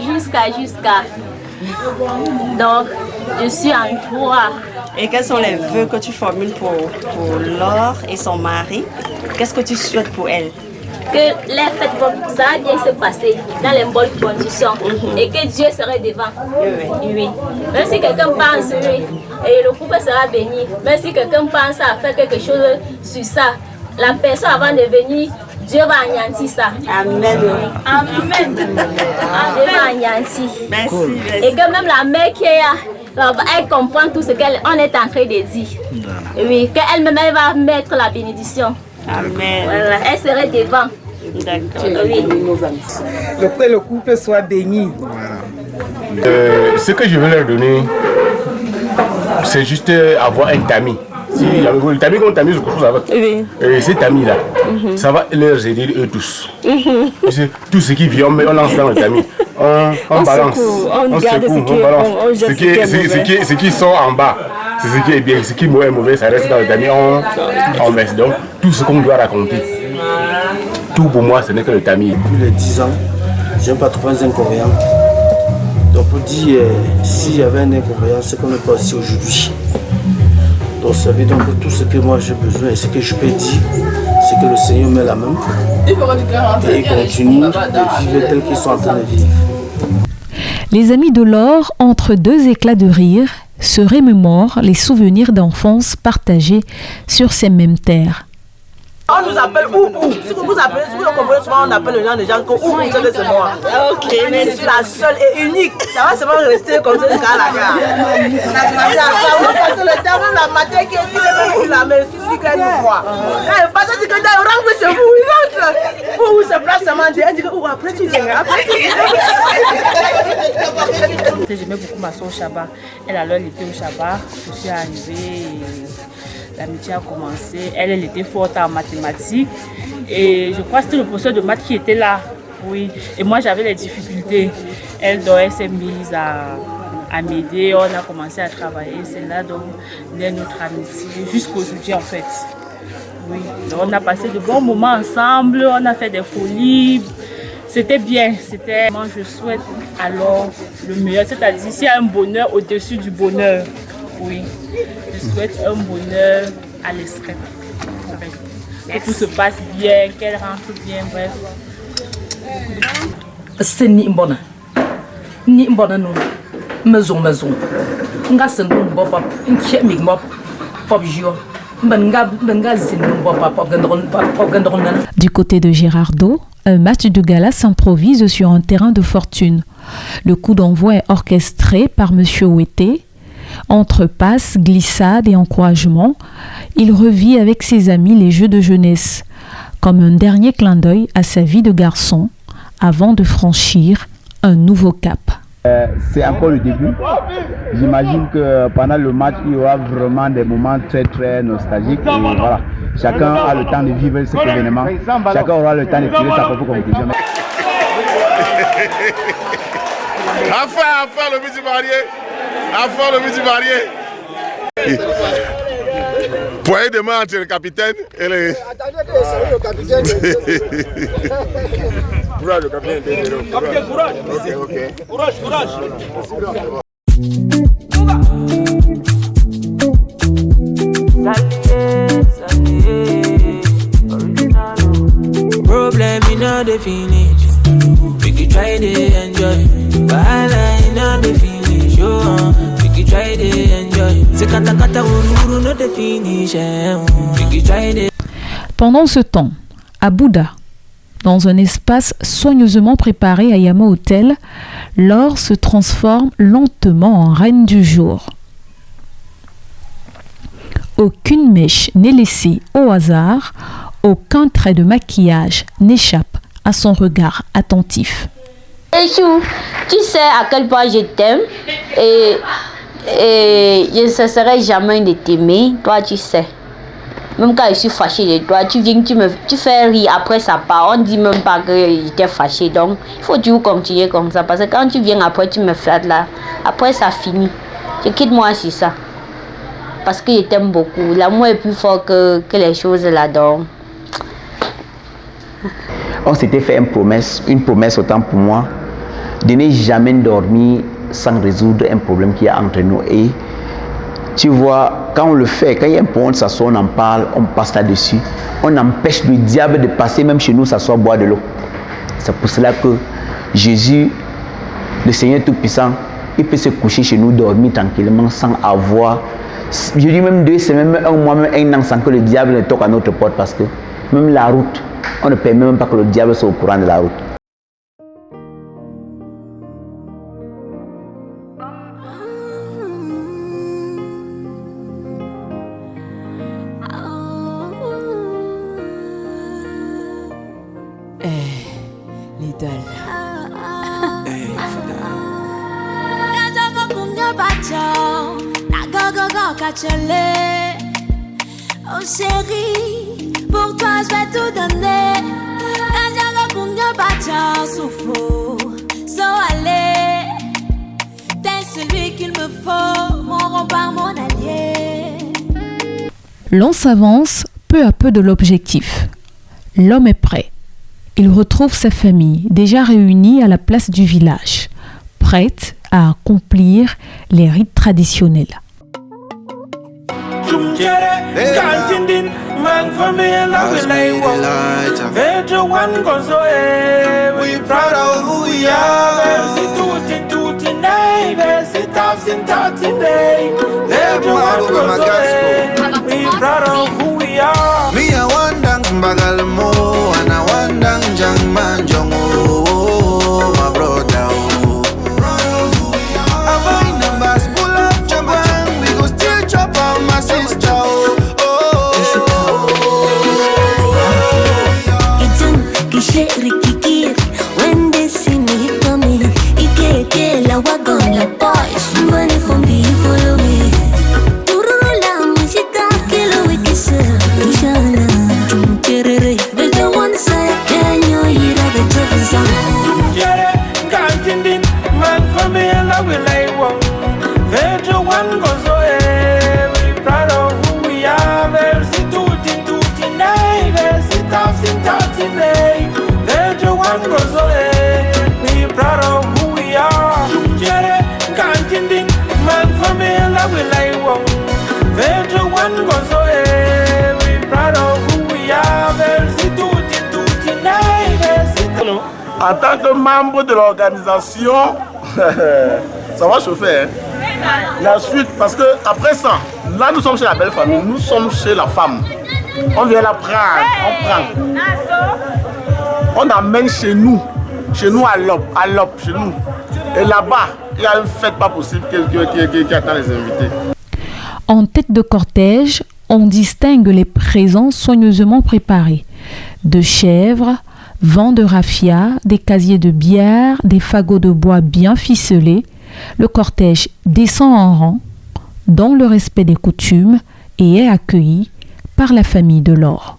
Donc je suis en joie. Et quels sont les vœux que tu formules pour Laure et son mari? Qu'est-ce que tu souhaites pour elle? Que les fêtes, ça va bien se passer dans les bonnes conditions et que Dieu serait devant. Oui. Même si quelqu'un pense, oui, et le couple sera béni. Même si quelqu'un pense à faire quelque chose sur ça, la personne avant de venir, Dieu va anéantir ça. Amen. Amen. Dieu va anéantir. Merci. Et que même la mère qui est là, elle comprend tout ce qu'on est en train de dire. Oui, qu'elle-même elle va mettre la bénédiction. Amen. Voilà, elle serait devant. D'accord. Oui. Que le couple soit béni. Ce que je veux leur donner, c'est juste avoir un tamis. Si le tamis qu'on t'a mis quelque chose avec, et cet tamis-là, ça va leur aider eux tous. Tout ce qui vient, on lance dans le tamis. On balance, on secoue, on balance. Ce qui sort en bas, c'est ce qui est bien. Ce qui est mauvais, ça reste dans le tamis. On met donc tout ce qu'on doit raconter. Tout pour moi, ce n'est que le tamis. Depuis les 10 ans, je n'ai pas trouvé un inconvénient. Donc pour dire s'il y avait un inconvénient, c'est qu'on n'est pas ici aujourd'hui. Donc ça veut dire que tout ce que moi j'ai besoin et ce que je peux dire, c'est que le Seigneur met la main et il continue de vivre tel qu'ils sont en train de vivre. Les amis de Laure, entre deux éclats de rire, se remémorent les souvenirs d'enfance partagés sur ces mêmes terres. On nous appelle Oubou. Si vous appelez, si vous le comprenez souvent, on appelle les gens des gens comme Oubou, c'est moi. Ok, mais je suis la seule et unique. Ça va seulement rester comme ça jusqu'à la gare. Ça va passer le temps, la matin qui est la mais si qu'elle nous voit. Quand elle passe, elle dit que elle rentre chez vous, il rentre. Où se place seulement, elle dit que après tu viens, après tu viens. J'aimais beaucoup ma soeur Chaba. Elle alors elle était au Chaba. Je suis arrivée. L'amitié a commencé, elle était forte en mathématiques et je crois que c'était le professeur de maths qui était là, oui. Et moi j'avais les difficultés. Elle s'est mise à m'aider, on a commencé à travailler, c'est là donc notre amitié jusqu'aujourd'hui en fait. Oui, donc on a passé de bons moments ensemble, on a fait des folies. C'était bien, moi je souhaite alors le meilleur, c'est-à-dire s'il y a un bonheur au-dessus du bonheur, oui. Je souhaite un bonheur à l'extrême. Que tout se passe bien, qu'elle rentre bien, bref. C'est ni bonne. Ni bonne maison. Nga sendu pop, nkie mig mop, pop jio. Du côté de Gérardo, un match de gala s'improvise sur un terrain de fortune. Le coup d'envoi est orchestré par Monsieur Ouetté. Entre passes, glissades et encouragements, il revit avec ses amis les jeux de jeunesse, comme un dernier clin d'œil à sa vie de garçon, avant de franchir un nouveau cap. C'est encore le début. J'imagine que pendant le match, il y aura vraiment des moments très très nostalgiques. Et voilà, chacun a le temps de vivre cet événement. Chacun aura le temps de tirer sa propre conclusion. Enfin, le petit marié. Enfin, le petit marié. Poignée de main entre le capitaine et les... Attendez que c'est le capitaine. Courage, capitaine. Capitaine, courage. Ok. Courage. Problem in all the finish. We can try to enjoy. Bala in all the finish. We can try to enjoy. C'est kata kata ururu no the finish. We can try to. Pendant ce temps, à Bouddha, dans un espace soigneusement préparé à Yama Hotel, Laure se transforme lentement en reine du jour. Aucune mèche n'est laissée au hasard, aucun trait de maquillage n'échappe à son regard attentif. Chou, tu sais à quel point je t'aime et je ne cesserai jamais de t'aimer, toi tu sais. Même quand je suis fâchée de toi, tu viens, tu fais rire, après ça part, on ne dit même pas que j'étais fâchée. Donc, il faut toujours continuer comme ça. Parce que quand tu viens après, tu me flattes là, après ça finit. Je quitte moi sur ça. Parce que je t'aime beaucoup. L'amour est plus fort que les choses là-dedans. On s'était fait une promesse autant pour moi, de ne jamais dormir sans résoudre un problème qu'il y a entre nous. Et tu vois, quand on le fait, quand il y a un point, on s'assoit, on en parle, on passe là-dessus. On empêche le diable de passer, même chez nous, s'asseoir, boire de l'eau. C'est pour cela que Jésus, le Seigneur Tout-Puissant, il peut se coucher chez nous, dormir tranquillement, sans avoir, je dis même 2 semaines, même 1 mois, même 1 an, sans que le diable ne toque à notre porte, parce que même la route, on ne permet même pas que le diable soit au courant de la route. Oh chérie, pour toi je vais tout donner. So allez, t'es celui qu'il me faut, mon rempart, mon allié. L'on s'avance peu à peu de l'objectif. L'homme est prêt. Il retrouve sa famille, déjà réunie à la place du village, prête à accomplir les rites traditionnels. We proud of who we are. Me a wandang bagalmo, and I wandang jangman jongo, my brother. Avoid numbers, pull up jabang, we go still chop on my sister. When they see me coming, I walk on the boys. Money for me, follow me. Turula, musica, kilo wikisa. Ishana, cherere. But the one side, can you hear the trouble? Jere, can't man for me, and I will lay one. There's one goes away. We proud of who we are. Versi tutti, nay, versi tafsi, nay. There's one goes away. We proud of who we are. Jere, can't man for me, and I will lay one. There's one goes away. We proud of who we are. Versi tutti, nay, versi tafsi. En tant que membre de l'organisation, ça va chauffer. La suite, parce que après ça, là nous sommes chez la belle famille, nous sommes chez la femme. On vient la prendre, on prend. On amène chez nous à l'op, chez nous. Et là-bas, il y a une fête pas possible qui attend les invités. En tête de cortège, on distingue les présents soigneusement préparés. De chèvres, vents de raffia, des casiers de bière, des fagots de bois bien ficelés. Le cortège descend en rang, dans le respect des coutumes, et est accueilli par la famille de Laure.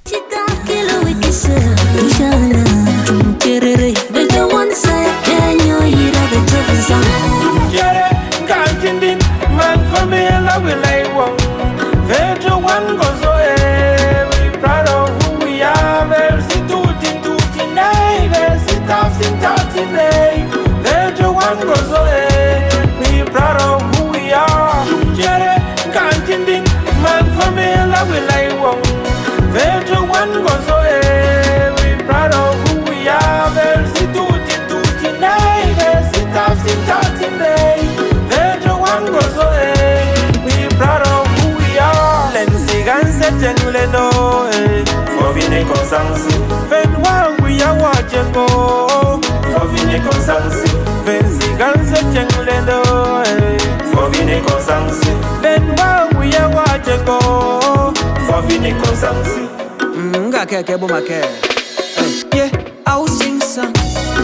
Yeah, I will sing song.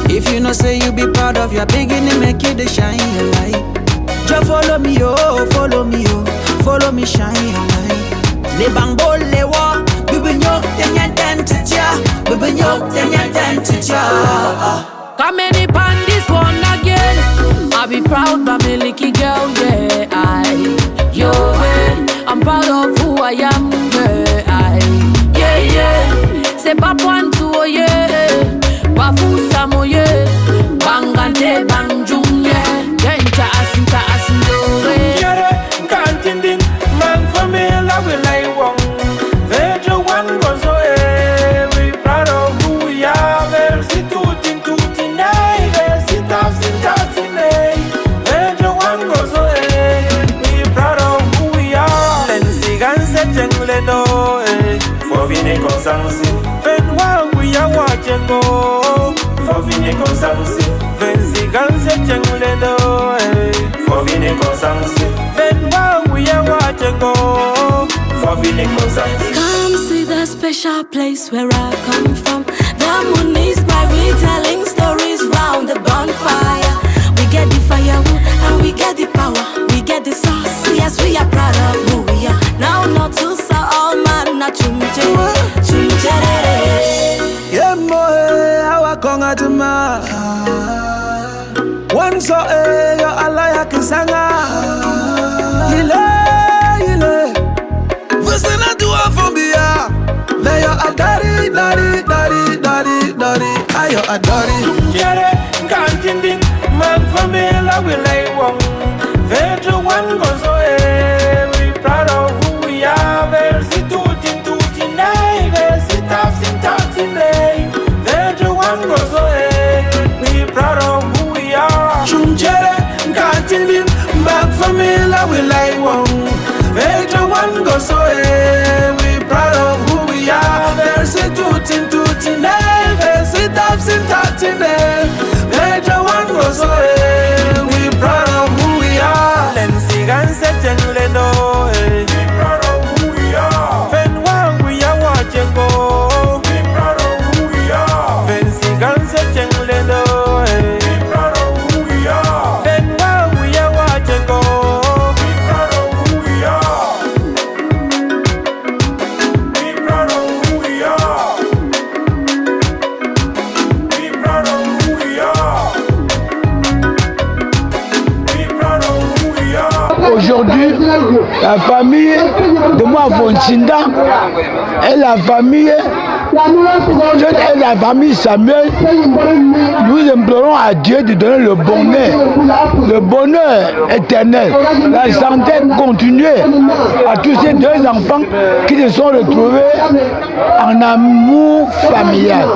If you know say you be proud of your beginning, make you the shine your light. Just follow me, oh, follow me, oh, follow me, shine your light. Le bambo le wa, bibinyo tenya tentitia, bibinyo tenya tentitia. Come any pan this one again. I be proud by me licky girl, yeah. Yo, I'm proud of who I am, yeah. C'est pas point tout, yeah. Bafu samo, yeah. Bangante bangjung, yeah. Genta asin dore. Yere, kantindin, man for me la will I want. Vejo one goes away. We proud of who we are. Versi tutin nay, versi tafsin nay. Vejo one goes away. We proud of who we are. Lensi ganse jengle do, for vine consansi. Ven wa we are watching go, for vine consansi. Vensi ganse jengle do, for vine consansi. Ven wa we are watching go, for vine consansi. Come see the special place where I come from. The moon is bright, we telling stories round the bonfire. We get the firewood and we get the power. We get the sauce, yes we are proud of who we are. Now not to say all man, not chumche. Yeah, moe, awa konga tuma. One so yo alaya kisanga. Ile. Vusina duwa fombia. Veyo adari. Ayo adari. Yere, kantindin, man for me la will I want. Vejo one goes away. We proud of who we are. Versi tutin nay, versi tafsin nay. Vejo one goes away. We proud of who we are. Chumchere, kantindin, back for me la will I want. Vejo one goes away. We proud of who we are. Versi tutin nay, versi tafsin nay. Vejo one goes away. We proud of who we are. Lensi ganse jengle do, we proud of who we are. Ven wa we are watching go, we proud of who we are. Vensi ganse jengle do, we proud of who we are. Ven wa we are watching go, we proud of who we are. We proud of who we are. We proud of who we are. We proud of who we are. Aujourd'hui, la famille de moi Fonchinda et la famille et la famille Samuel, nous implorons à Dieu de donner le bonheur éternel, la santé continuée à tous ces deux enfants qui se sont retrouvés en amour familial.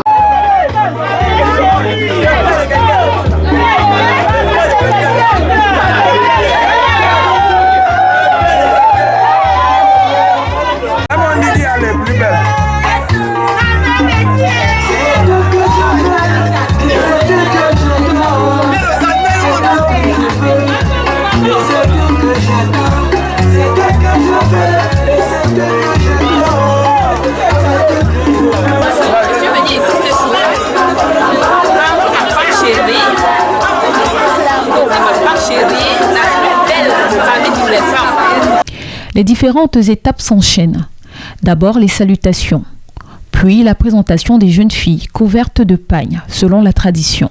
Les différentes étapes s'enchaînent. D'abord les salutations, puis la présentation des jeunes filles couvertes de pagne selon la tradition.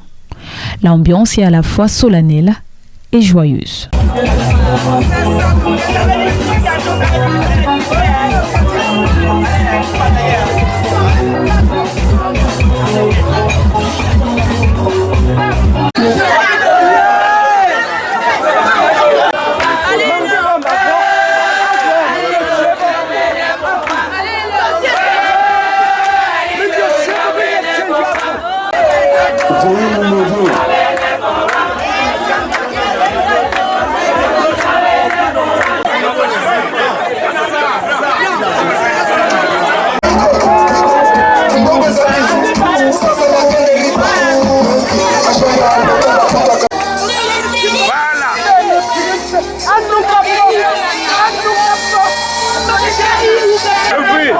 L'ambiance est à la fois solennelle et joyeuse. Oui.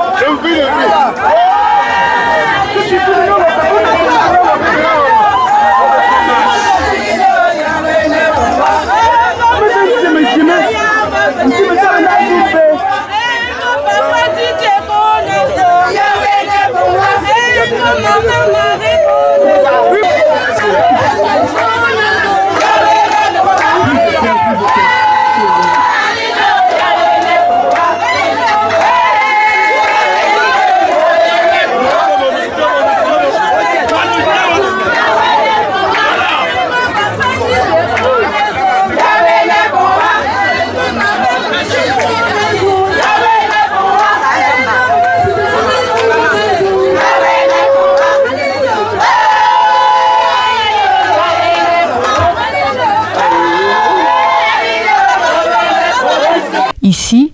Ici,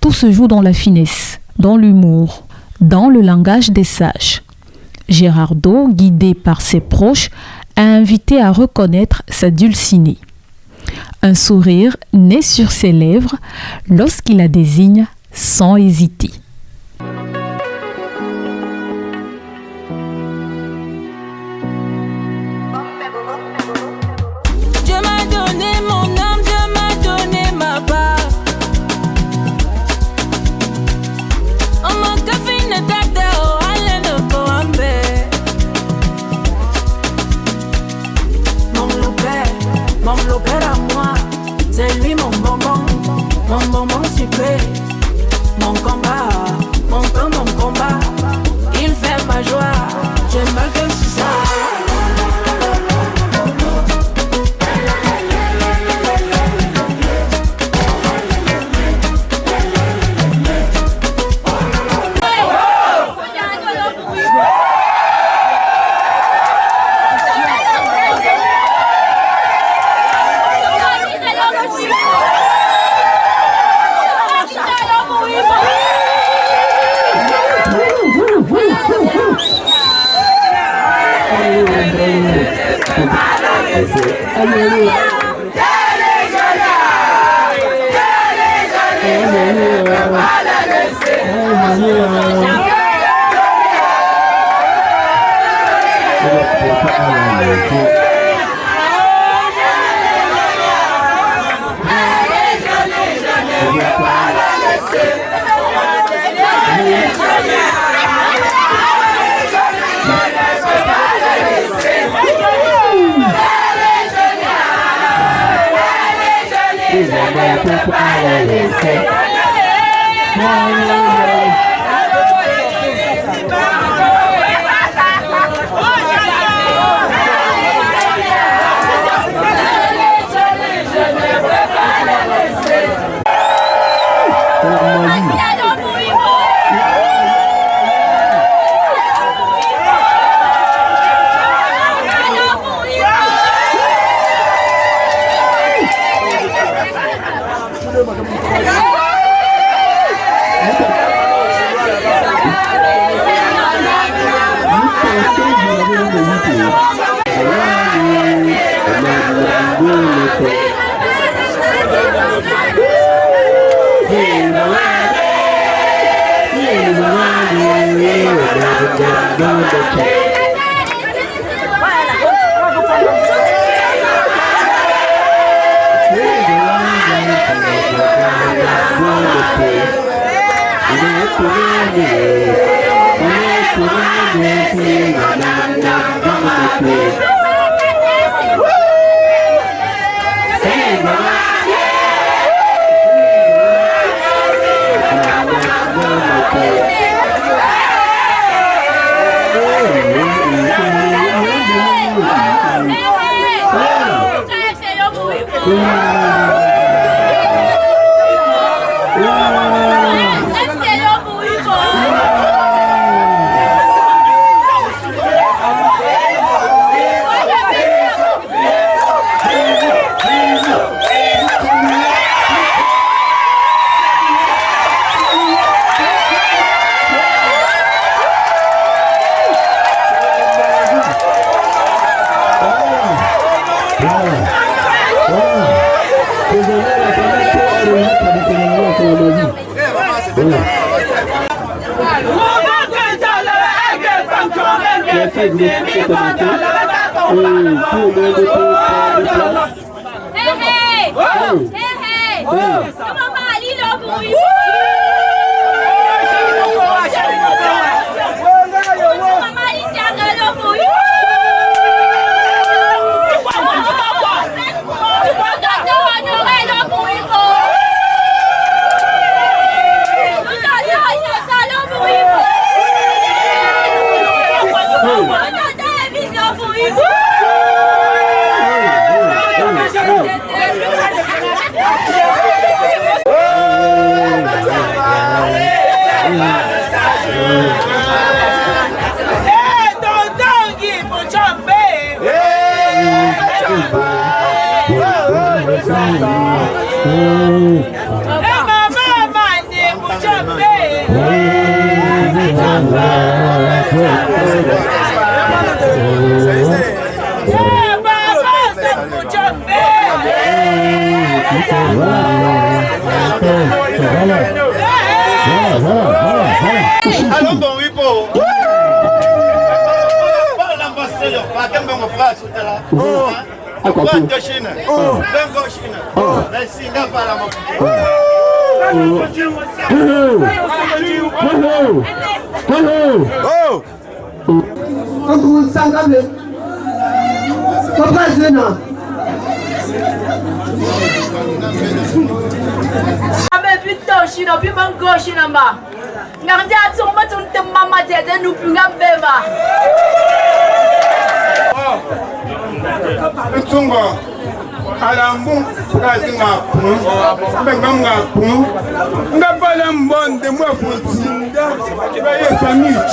tout se joue dans la finesse, dans l'humour, dans le langage des sages. Gérardo, guidé par ses proches, a invité à reconnaître sa Dulcinée. Un sourire naît sur ses lèvres lorsqu'il la désigne sans hésiter. Dieu m'a donné mon âme, Dieu m'a donné ma part. On m'a café ne tata o ale no koambe. Mon père à moi, c'est lui mon bonbon sucré. Mon combat, mon combat, il fait ma joie, je me gueule sur ça. fait de commencer. Et tout le monde peut prendre place. Allons bon, oui, pour. L'ambassadeur, pas qu'un bon bras tout à l'heure. Merci, n'a pas la Alambu, kazinga pun, benga pun, nga balam de moi fontinda, iba ye famille.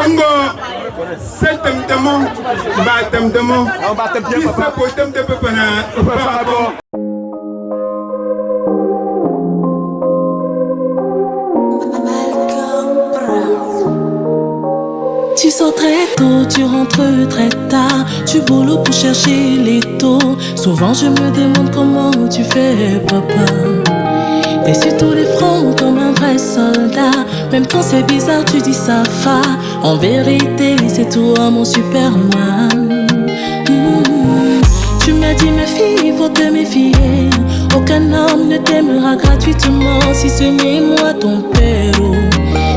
Ngo setem demo, batem demo, bisa potem de pepana, papa. Tu sors très tôt, tu rentres très tard. Tu boulots pour chercher les taux. Souvent je me demande comment tu fais, papa. T'es sur tous les fronts comme un vrai soldat. Même quand c'est bizarre, tu dis ça va. En vérité, c'est toi mon Superman. Tu m'as dit mes filles, faut te méfier. Aucun homme ne t'aimera gratuitement si ce n'est moi ton père.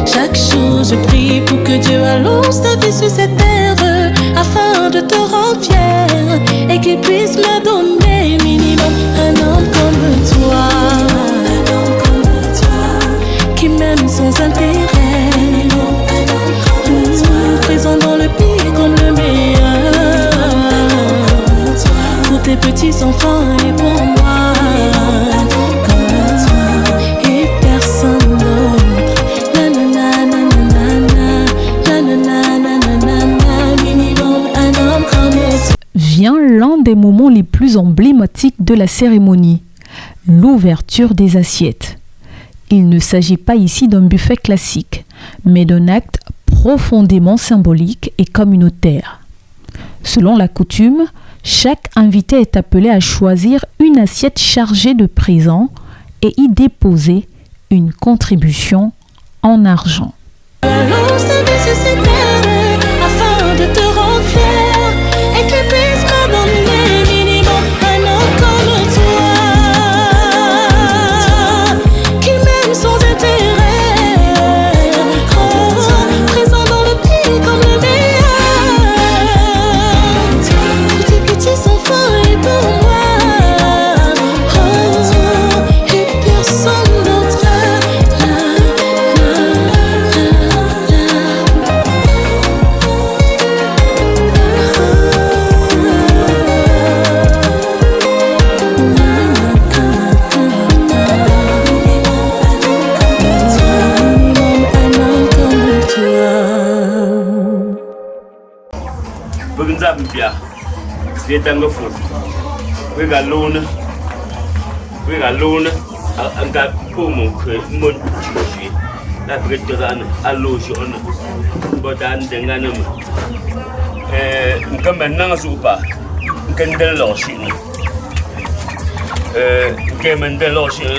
Chaque jour je prie pour que Dieu allonge ta vie sur cette terre, afin de te rendre fier et qu'il puisse me donner minimum un homme comme toi, qui m'aime sans intérêt, présent dans le pire comme le meilleur, pour tes petits enfants et pour moi, et personne d'autre. Vient l'un des moments les plus emblématiques de la cérémonie, l'ouverture des assiettes. Il ne s'agit pas ici d'un buffet classique, mais d'un acte profondément symbolique et communautaire. Selon la coutume, chaque invité est appelé à choisir une assiette chargée de présents et y déposer une contribution en argent. Afin de te rendre fier et que tu puisses me donner minimum un homme comme toi, qui m'aime sans intérêt, présent dans le pire comme le meilleur, pour tes petits enfants et pour moi, et personne d'autre. Zambia, we tanga food. We got loan, and got pomo, mon, that great on a loge on, but I'm the ganum. Come and Nangasupa, can the lotion. Came and the lotion,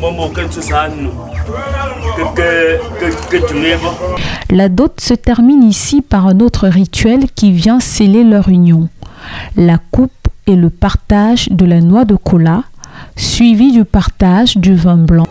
Momo can to San. La dot se termine ici par un autre rituel qui vient sceller leur union. La coupe et le partage de la noix de cola, suivi du partage du vin blanc.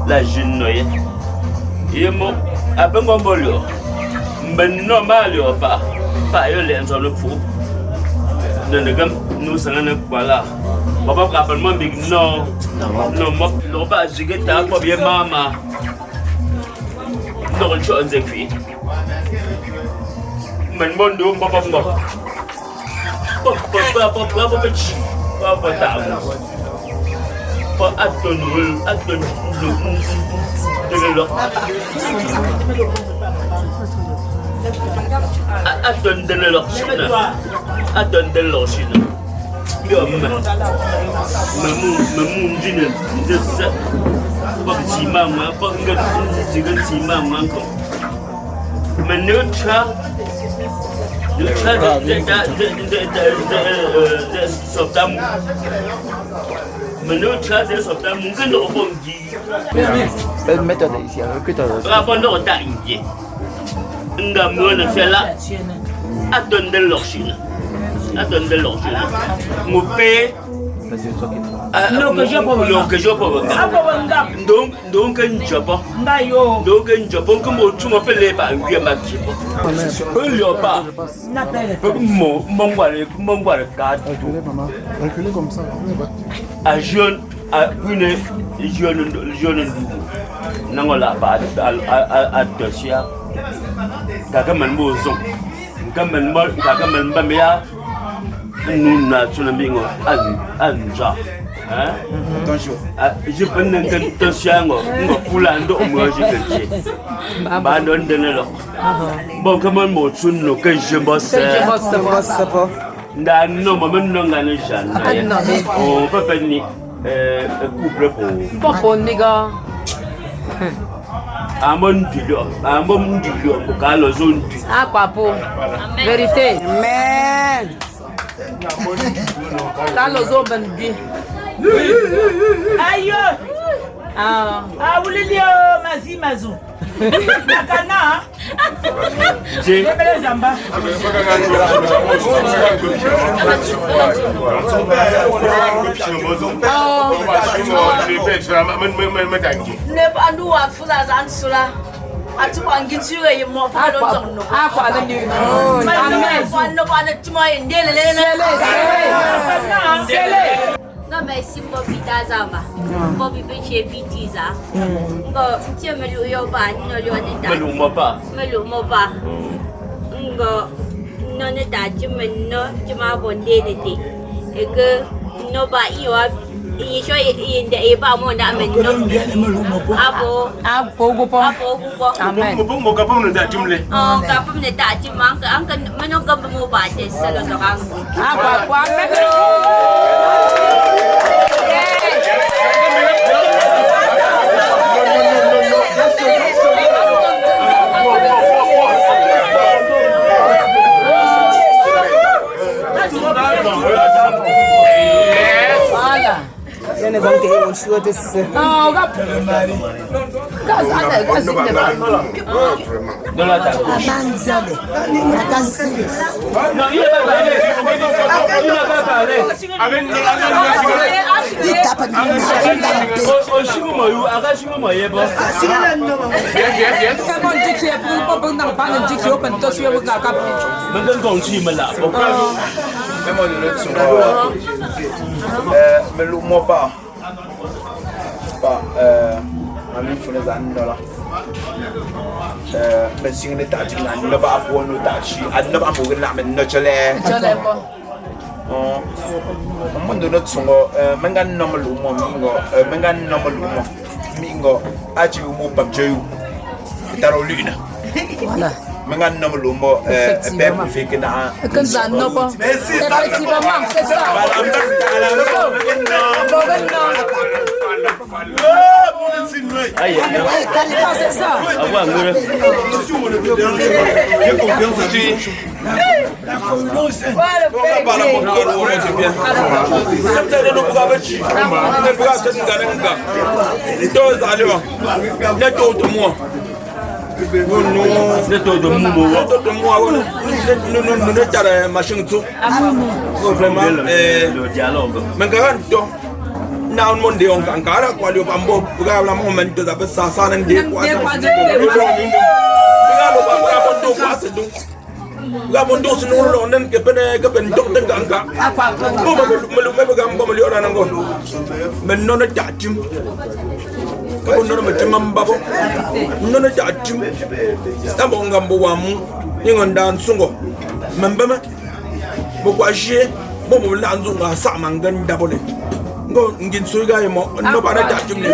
La jeune et mon abonnement ben normal pas les gens le faux nous sommes voilà papa rappelle-moi big non non pas j'ai pas bien maman non je suis en vie men bon do papa donc un Japon donc un Japon comme tu m'appelles pas comme ça. À jeune à une jeune nangola pas à dossier kagaman bozo kagaman bamia nous na tsunami anja attention je peux n'entendre tension ngo pulando moi je ba don denelo bon comment mo tsunno que je bosse pas nda no mo no ngane jana o papa ni couple pour nigga amon dilio kalo zone quoi pour vérité amen kalo zo bandi ayo ulilio mazimazu nakana zamba ne bandu wa fula zansula atu wangi tsure yimo pa don zonno akwa na ni amen wanno bana tuma indele sele nga mai simbo pita zama bo bi beche pitiza ngo tiemelu yo ba no yo ne da melu mo ba ngo no ne da timenno tima bonde ne te e ke no ba iyo Isho inde iba mo na men no abo go amen mo ka pom na timle ka pom na ta tim ang meno ka mo ba te salo no kang kwa metro Viene con che un suo tesse. No, Même on le son. Mais le mot pas. Ami faut les annola. Mais si on est à dire on ne va pas nous tâcher. On ne va pas nous la mais notre lait. On donne notre son. Mengan nom le mot mengan nom le mot. Mingo, achi umo pamcheyu. Taro lune. Voilà. Mengan nom le mot. Pep fait que na. Que ça non pas. Effectivement, c'est ça. Aïe, c'est ça. Avoir un j'ai confiance en lui. On parle à mon cœur, on est bien. Comme ça, nous pouvons abattre. On est prêt à se dire. Deux allures. Net autre moi. Net autre moi. Nous n'avons machine tout. Vraiment. Le dialogue. Mais quand now Monday on Kankara, while you bamboo, Pugala moment to the Sassan and Dick. Gabondos no London, Gaben, Dr. Ganga. But none of that, Jim. None of Jim Babo. None of that, Jim. Stabon Gamboam, Young Dan Sungo. Membema Bokwashi, Bobo Lanzunga, Samangan Double. Go ngin suiga mo no para jajum ni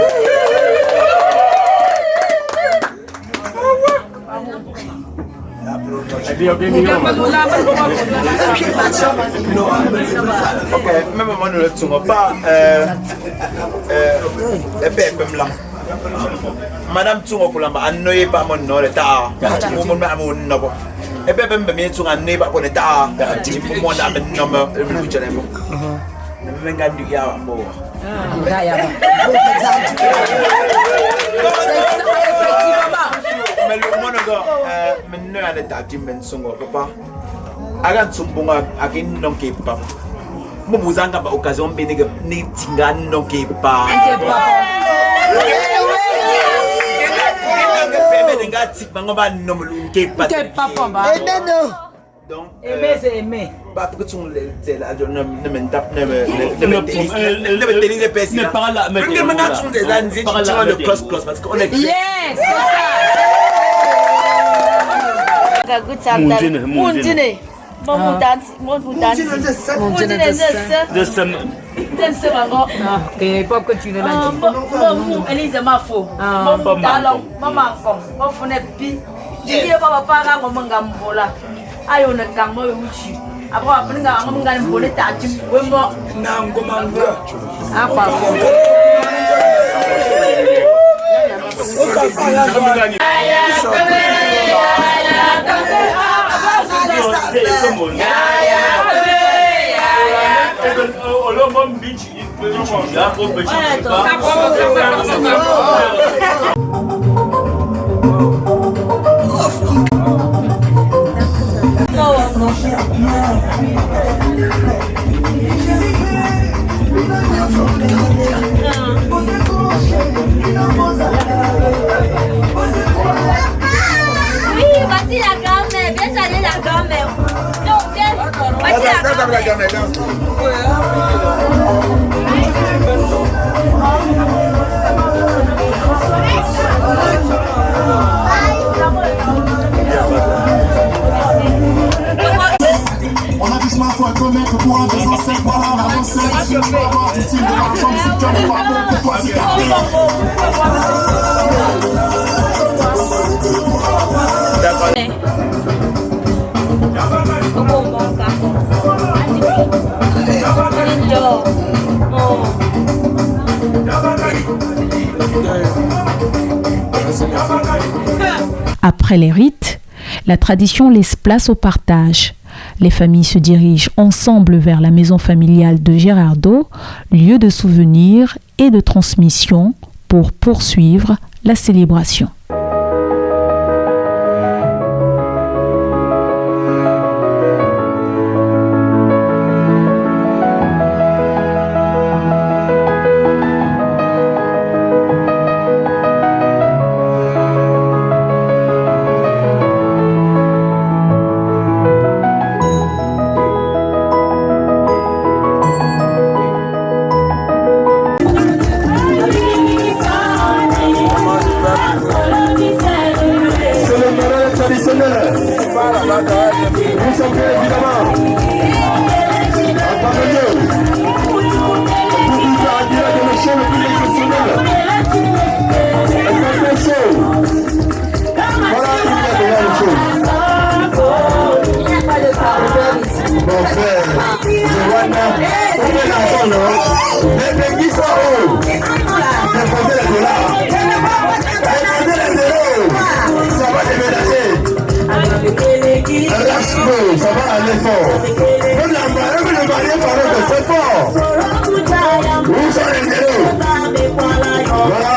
okay même moi ne le tungo pas pepem la madame tungo kulamba annoye pas mon no le ta mo ma mo no bo pepem be mi tunga ne ba ko le ta ti mo na me no mo lu jere mo venga du ya mo mais le monogo maintenant à l'état du mensongo papa aga tsumbunga akin non ke papa mo buzanga ba occasion be ni tinga non ke pa donc aimer c'est aimer pas que tu les là je ne me tape ne me tenir les pèses là mais maintenant tu des là tu vois le cross parce qu'on est yes c'est ça good sometimes Mundine de ce bango que pas continuer là bon Elise ma fo bon talon maman kom bon fone pi il papa para ngomanga mbola ayo na kamo uchi abo apinga ngomanga mbole tachi wembo na ngomanga apa Oui, voici la grand-mère. Viens saluer la grand-mère. Non, viens. Voici la grand-mère. On a du chemin, faut être honnête pour un des ancêtres. Voilà la recette. Tu peux avoir du style de l'argent, mais si tu n'es pas bon pour toi, c'est gardé. Après les rites, la tradition laisse place au partage. Les familles se dirigent ensemble vers la maison familiale de Gerardo, lieu de souvenir et de transmission pour poursuivre la célébration. traditionnels. Nous sommes bien évidemment à parvenir pour vous faire admirer de le show le plus exceptionnel. Voilà, il y a déjà le show. Bon frère, Joanna, on est l'argent, non? Les béquilles sont hauts. Déposez les dollars. Déposez les zéros. Ça va déménager. Raspo, ça va aller fort. Vous ne mariez pas avec c'est fort. Où sont les zéros? Voilà.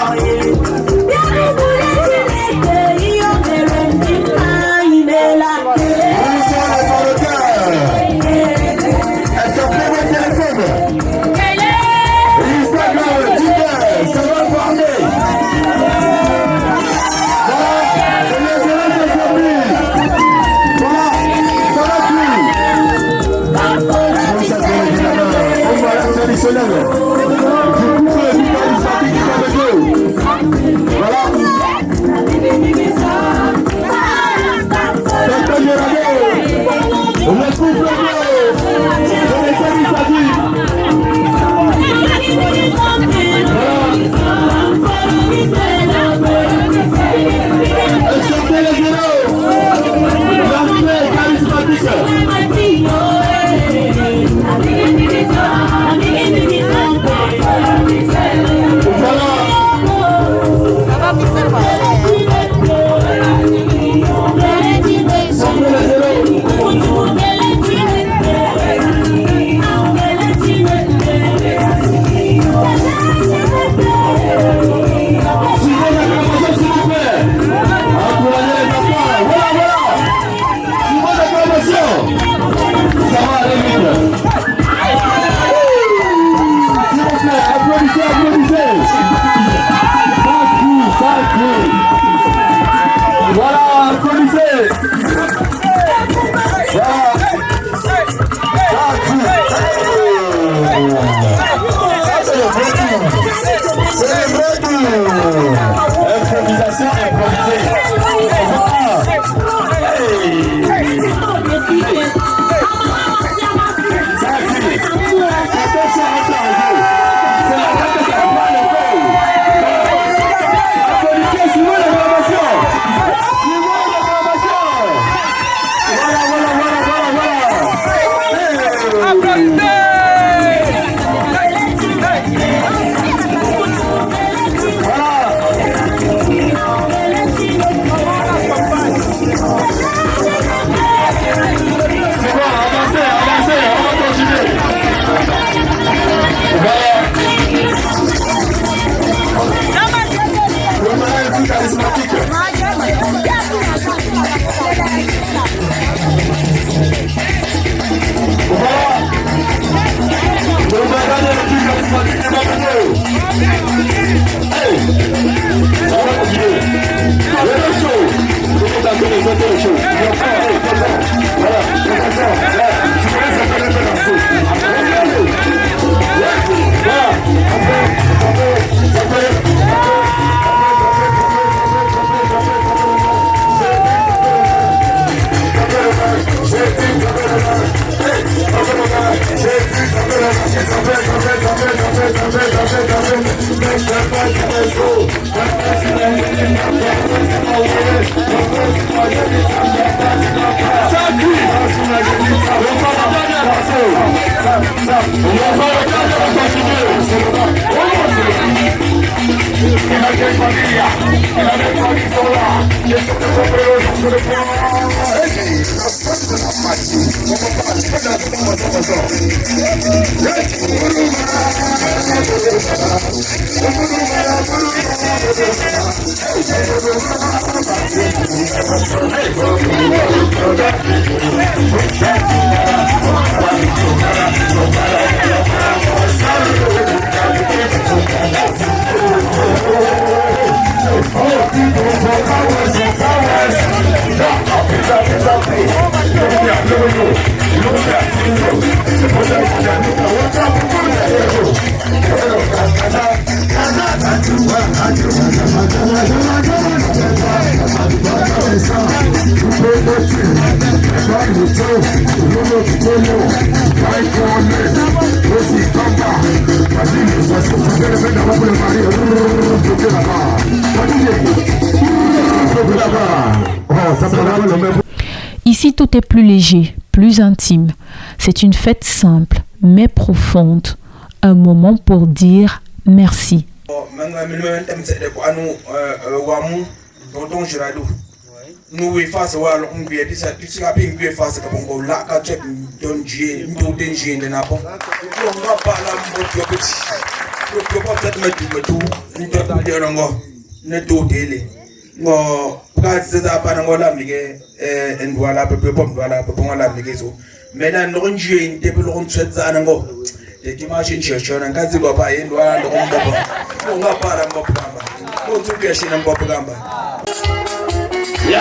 Thank you. Ici, tout est plus léger, plus intime. C'est une fête simple, mais profonde. Un moment pour dire merci. Nous face à l'on vient de ça, tu sais, à bien face à bon là, quand tu donnes Dieu, nous donne Dieu de n'importe quoi. On va pas là, mon petit. Le peuple peut-être mettre tout, nous devons dire non, ne tout délai. Non, quand c'est ça, pas non là, mais en voilà, peu voilà, peu on l'a mis so. Mais là, non Dieu, il te peut le faire ça non. Et tu imagines chercher un cas de papa, il doit le rendre. On va pas là, mon papa. On se fait chez un papa. Yeah.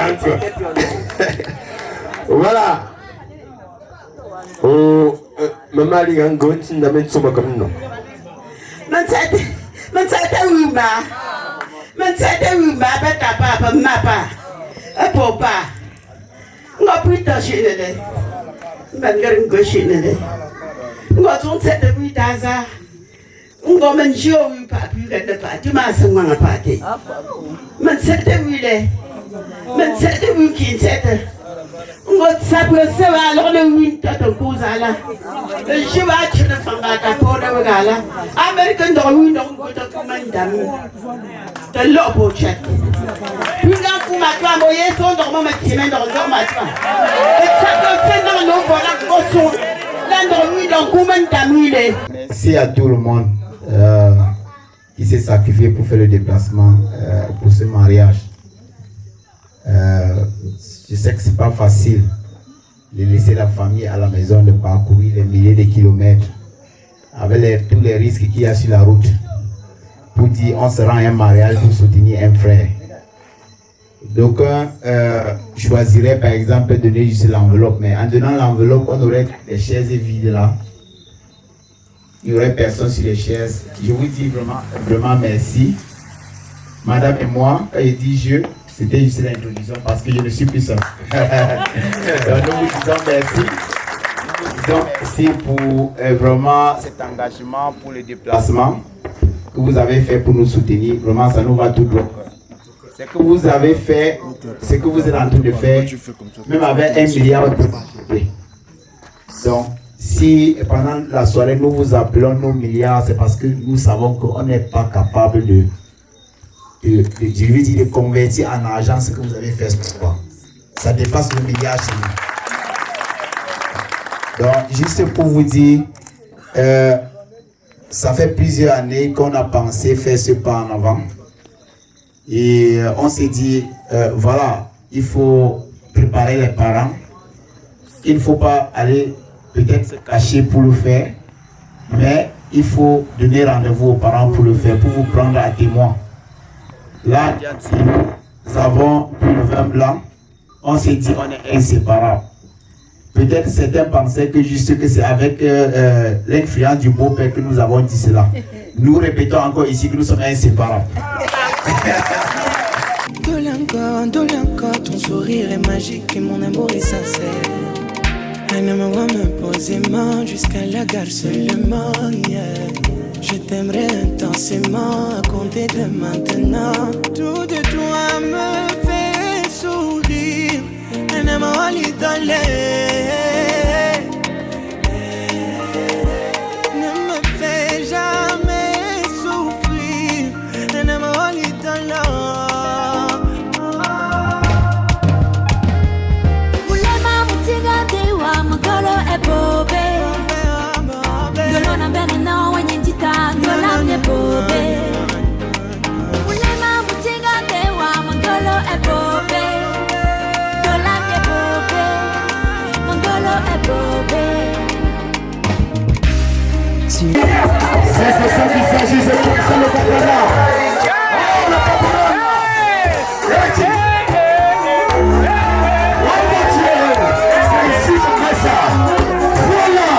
Voilà. Voilà. Oh, maman, il y a un gros qui n'a pas de comme nous. Ngo men jo wi pa pi ga pa ti ma sang ma pa ti men sete wi le men sete wi ki sete ngo sa pro se wa lo le wi ta to ku za la je va chi na fa ga ta po da ga la American do wi do ko ta ku man dam te lo po check pi ga ku ma kwa mo ye so do mo ma ti men do do ma kwa e sa ko se na no ko la ko so la do wi do ku man dam wi le. Merci à tout le monde qui s'est sacrifié pour faire le déplacement pour ce mariage. Je sais que c'est pas facile de laisser la famille à la maison, de parcourir les milliers de kilomètres avec tous les risques qu'il y a sur la route pour dire on se rend à un mariage pour soutenir un frère. Donc choisirait par exemple de donner juste l'enveloppe, mais en donnant l'enveloppe on aurait des chaises vides là. Il n'y aurait personne sur les chaises. Je vous dis vraiment merci. Madame et moi, quand je dis je, c'était juste l'introduction parce que je ne suis plus seul. Donc nous vous disons merci. Nous disons merci pour vraiment cet engagement pour le déplacement que vous avez fait pour nous soutenir. Vraiment, ça nous va tout droit. Ce que vous avez fait, ce que vous êtes en train de faire, même avec 1 milliard de. Donc, si pendant la soirée nous vous appelons nos milliards, c'est parce que nous savons qu'on n'est pas capable de convertir en argent ce que vous avez fait ce soir. Ça dépasse le milliard chez nous. Donc, juste pour vous dire, ça fait plusieurs années qu'on a pensé faire ce pas en avant. Et on s'est dit, voilà, il faut préparer les parents. Il ne faut pas aller peut-être se cacher pour le faire, mais il faut donner rendez-vous aux parents pour le faire, pour vous prendre à témoin. Là, nous avons plus de 20 blancs. On s'est dit, on est inséparables. Peut-être certains pensaient que juste que c'est avec l'influence du beau-père que nous avons dit cela. Nous répétons encore ici que nous sommes inséparables. Dole encore, ton sourire est magique et mon amour est sincère. Un homme va me poser main jusqu'à la gare seulement, yeah. Je t'aimerais intensément à compter de maintenant. Tout de toi me fait sourire. Un amour l'idole. Ne me fais jamais souffrir. Un amour l'idole. C'est ça qu'il s'agit, c'est le Pacana. Oh, le Pacana. C'est ici qu'on fait ça. Voilà.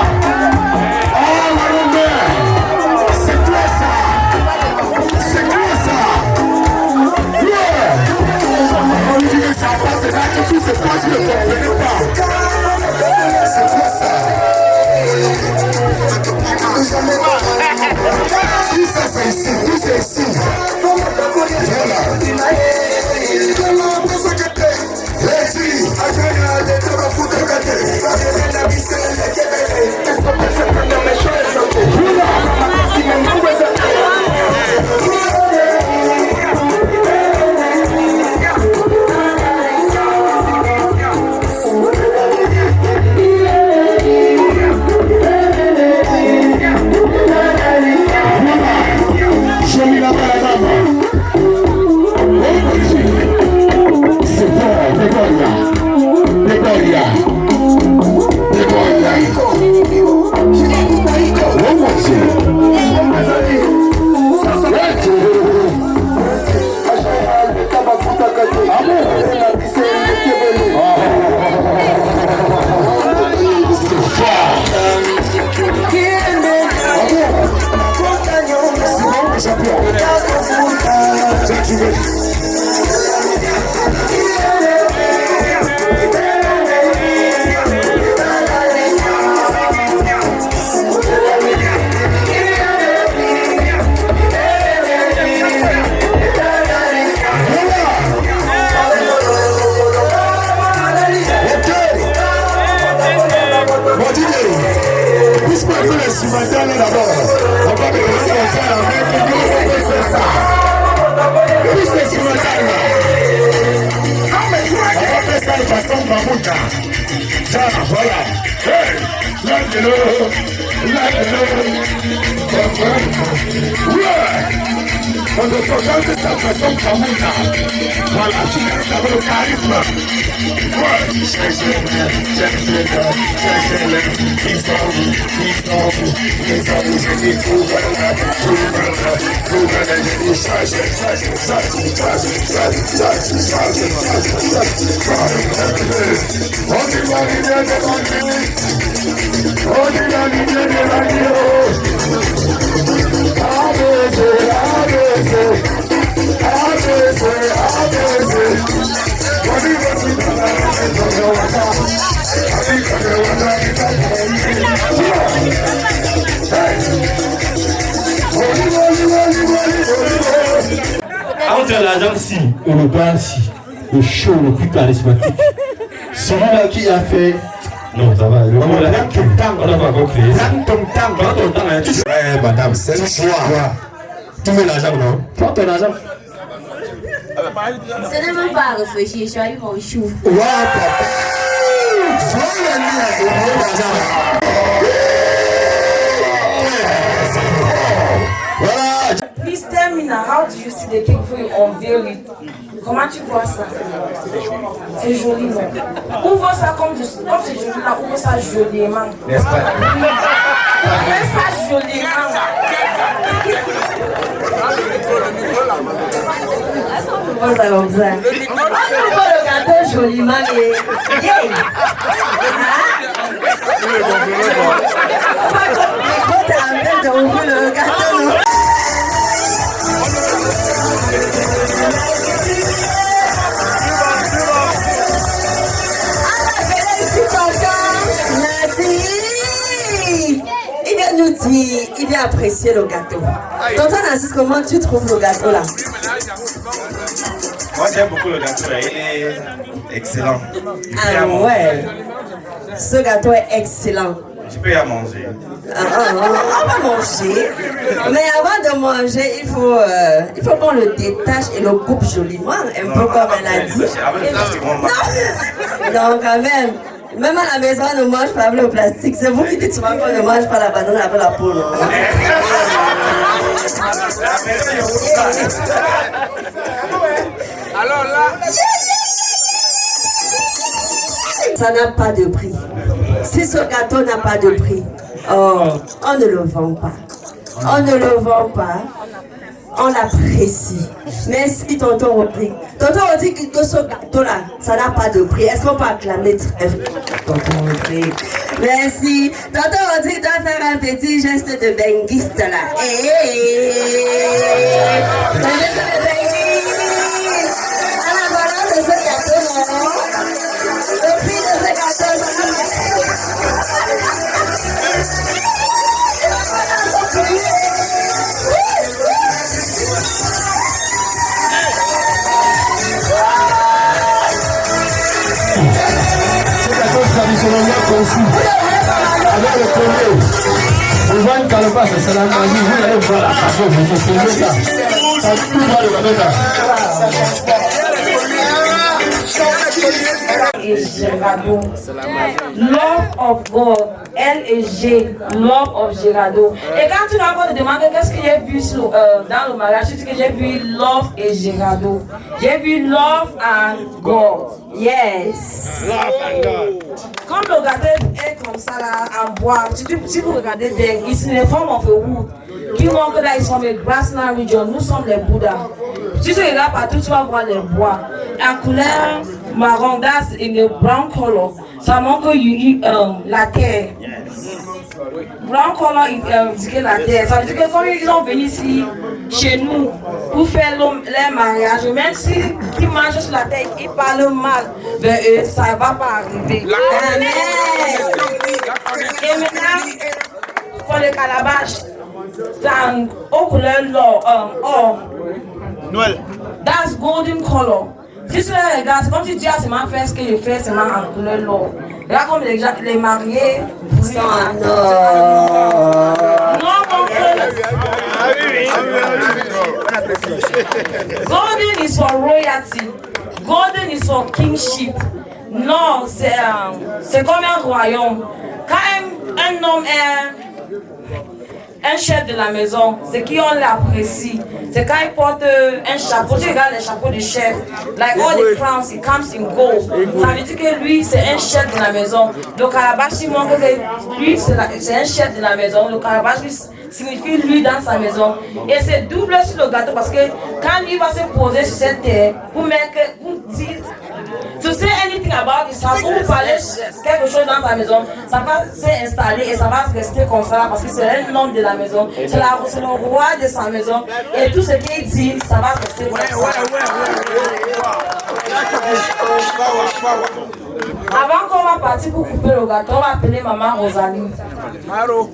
Oh, la longueur. C'est toi ça. C'est toi ça. Yeah. On dit que ça passe, c'est là que tout se passe, ne comprenez pas. C'est toi ça. Tout ça c'est ici, tout c'est ici. Voilà. On ne peut pas de cette façon comme voilà, tu laisses avec le charisme. Entre l'agence-ci et le bal-ci, le show le plus charismatique, celui-là qui a fait Non, ça va. On n'a pas compris. Ouais, madame, c'est le choix. Tu veux l'argent, non? Prends ton argent. Ce n'est même pas à réfléchir, je suis allé mon chou. Please tell me now, how do you see the cake before you unveil it? Comment tu vois ça? C'est joli, non? Ouvre ça comme c'est joli là, ouvre ça joliment. N'est-ce pas? Ouvre ça joliment. Ouvre ça comme ça. Ouvre le gâteau joliment et... Yeah! Pas comme les côtes à la main d'ouvrir le gâteau, non? Merci. Il vient nous dire, il vient apprécier le gâteau. Tonton Narcisse, comment tu trouves le gâteau là? Moi j'aime beaucoup le gâteau là, il est excellent. Ah ouais, ce gâteau est excellent. Je peux y à manger. On va manger, mais avant de manger, il faut qu'on le détache et le coupe joliment, un peu comme elle a dit. Non, quand même. Même à la maison, on ne mange pas avec le plastique. C'est vous qui dites souvent qu'on ne mange pas la banane avec la peau. Alors là... Ça n'a pas de prix. Si ce gâteau n'a pas de prix, on ne le vend pas. On ne le vend pas. On l'apprécie. Merci, tonton Rodrigue. Tonton Rodrigue, que ce gâteau-là, ça n'a pas de prix. Est-ce qu'on peut acclamer très tonton Rodrigue? Merci. Tonton Rodrigue doit faire un petit geste de benguiste là. Un geste de benguiste. À la valeur de ce gâteau, non? Le prix de ce gâteau, traditionnellement conçu avec le premier. On voit une calebasse, c'est la magie. Vous allez voir la façon dont vous faites ça. Ça tout va le mettre. Et Gérado. Love of God. L-E-G. Love of Gérado. Et quand tu vas te demander qu'est-ce que j'ai vu dans le mariage, tu dis que j'ai vu Love et Gérado. J'ai vu Love and God. Yes. Love and God. Quand le gâteau est comme ça là, en bois, si vous regardez bien, it's in the form of a wood. Qui montre là, ils sont les Grassland region, nous sommes les Bouddhas. Si tu regardes partout, tu vas voir les bois. En couleur marron, that's in the brown color. Ça montre la terre. Brown color indique la terre. Ça veut dire que quand ils sont venus ici, chez nous, pour faire les mariages, même si ils mangent sur la terre, ils parlent mal, ben ça ne va pas arriver. Amen. Et maintenant, pour les calabash, c'est aux couleurs or. Noël. That's golden color. Si tu regardes, c'est comme si tu as seulement fait ce que je fais seulement en couleur l'or. Là, comme les mariés, sans non, mon frère. Golden is for royalty. Golden is for kingship. Non, c'est comme un royaume. Quand un homme est un chef de la maison, c'est qui on l'apprécie. C'est quand il porte un chapeau, tu regardes les chapeaux du chef, like all the crowns, it comes in gold. Ça veut dire que lui, c'est un chef de la maison. Le calabash, il montre que lui, c'est un chef de la maison. Le calabash signifie lui dans sa maison. Et c'est double sur le gâteau parce que quand il va se poser sur cette terre, pour dire, to say anything about this house, vous parlez quelque chose dans sa maison, ça va s'installer et ça va rester comme ça parce que c'est un homme de la maison, c'est le roi de sa maison et tout ce qu'il dit, ça va rester comme ça. Avant qu'on va partir pour couper le gâteau, on va appeler maman Rosalie. Maro.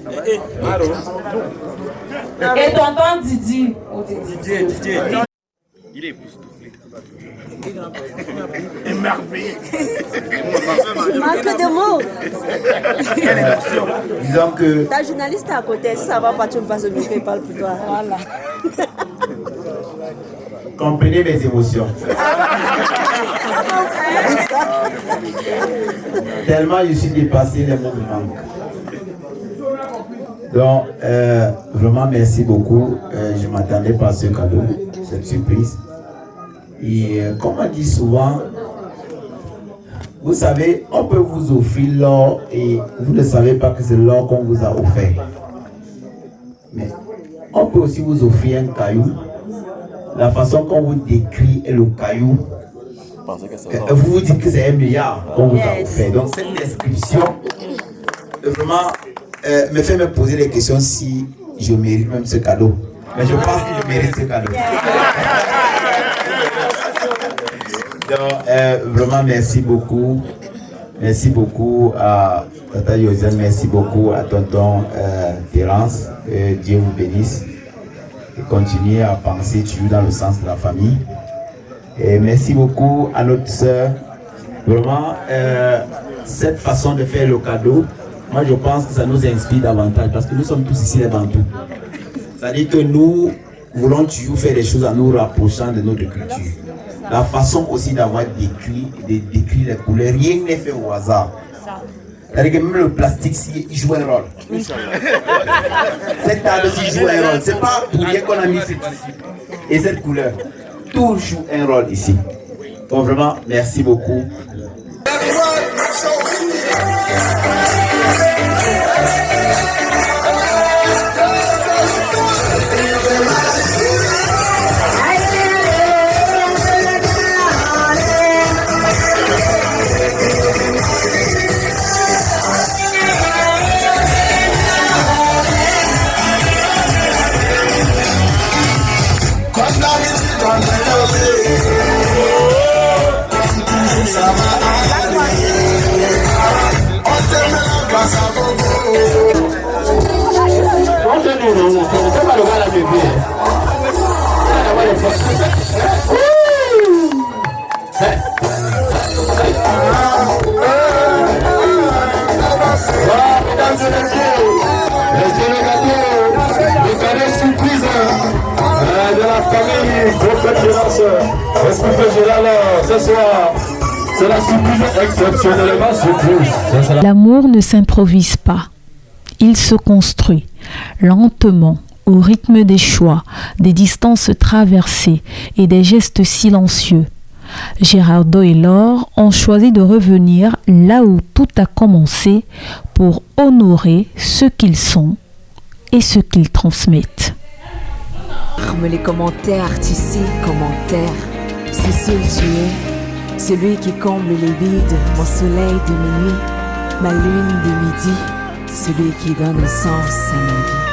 Et tonton Didi. Didier. Il est époustouflé. Émerveillé. Manque de mots. Disons que Ta journaliste est à côté, si ça va pas, tu me passes le micro et parle pour toi. Voilà. comprenez mes émotions. Tellement je suis dépassé, les mots me manquent. Donc, vraiment merci beaucoup. Je ne m'attendais pas à ce cadeau, cette surprise. Et comme on dit souvent, vous savez, on peut vous offrir l'or et vous ne savez pas que c'est l'or qu'on vous a offert. Mais on peut aussi vous offrir un caillou. La façon qu'on vous décrit le caillou, vous vous dites que c'est 1 milliard qu'on vous a offert. Donc cette description, vraiment, me fait me poser les questions si je mérite même ce cadeau. Mais je pense que je mérite ce cadeau. Donc, vraiment, merci beaucoup. Merci beaucoup à Tata Josiane, merci beaucoup à tonton Terence. Dieu vous bénisse. Et continuez à penser toujours dans le sens de la famille. Et merci beaucoup à notre soeur. Vraiment, cette façon de faire le cadeau, moi je pense que ça nous inspire davantage parce que nous sommes tous ici les Bantous. C'est-à-dire que nous voulons toujours faire des choses en nous rapprochant de notre culture. La façon aussi d'avoir décrit les couleurs, rien n'est fait au hasard. C'est-à-dire que même le plastique il joue un rôle. Cette table aussi joue un rôle. C'est pas pour rien qu'on a mis cette tissu et cette couleur. Tout joue un rôle ici. Donc vraiment, merci beaucoup. De la famille Prophète Gérard, respecté Gérard, ce soir, c'est la surprise exceptionnellement surprise. L'amour ne s'improvise pas. Il se construit lentement, au rythme des choix, des distances traversées et des gestes silencieux. Gerardo et Laure ont choisi de revenir là où tout a commencé pour honorer ce qu'ils sont et ce qu'ils transmettent. Les commentaires, artistes, commentaires. Cécile, tu es celui qui comble les vides, mon soleil de minuit, ma lune de midi, celui qui donne un sens à ma vie.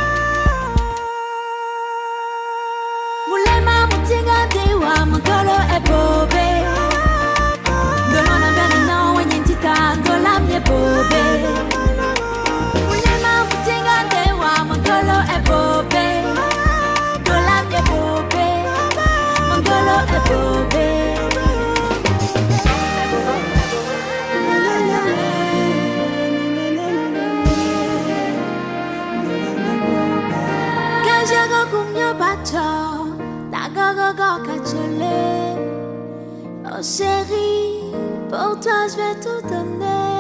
Oh chérie, pour toi je vais tout donner.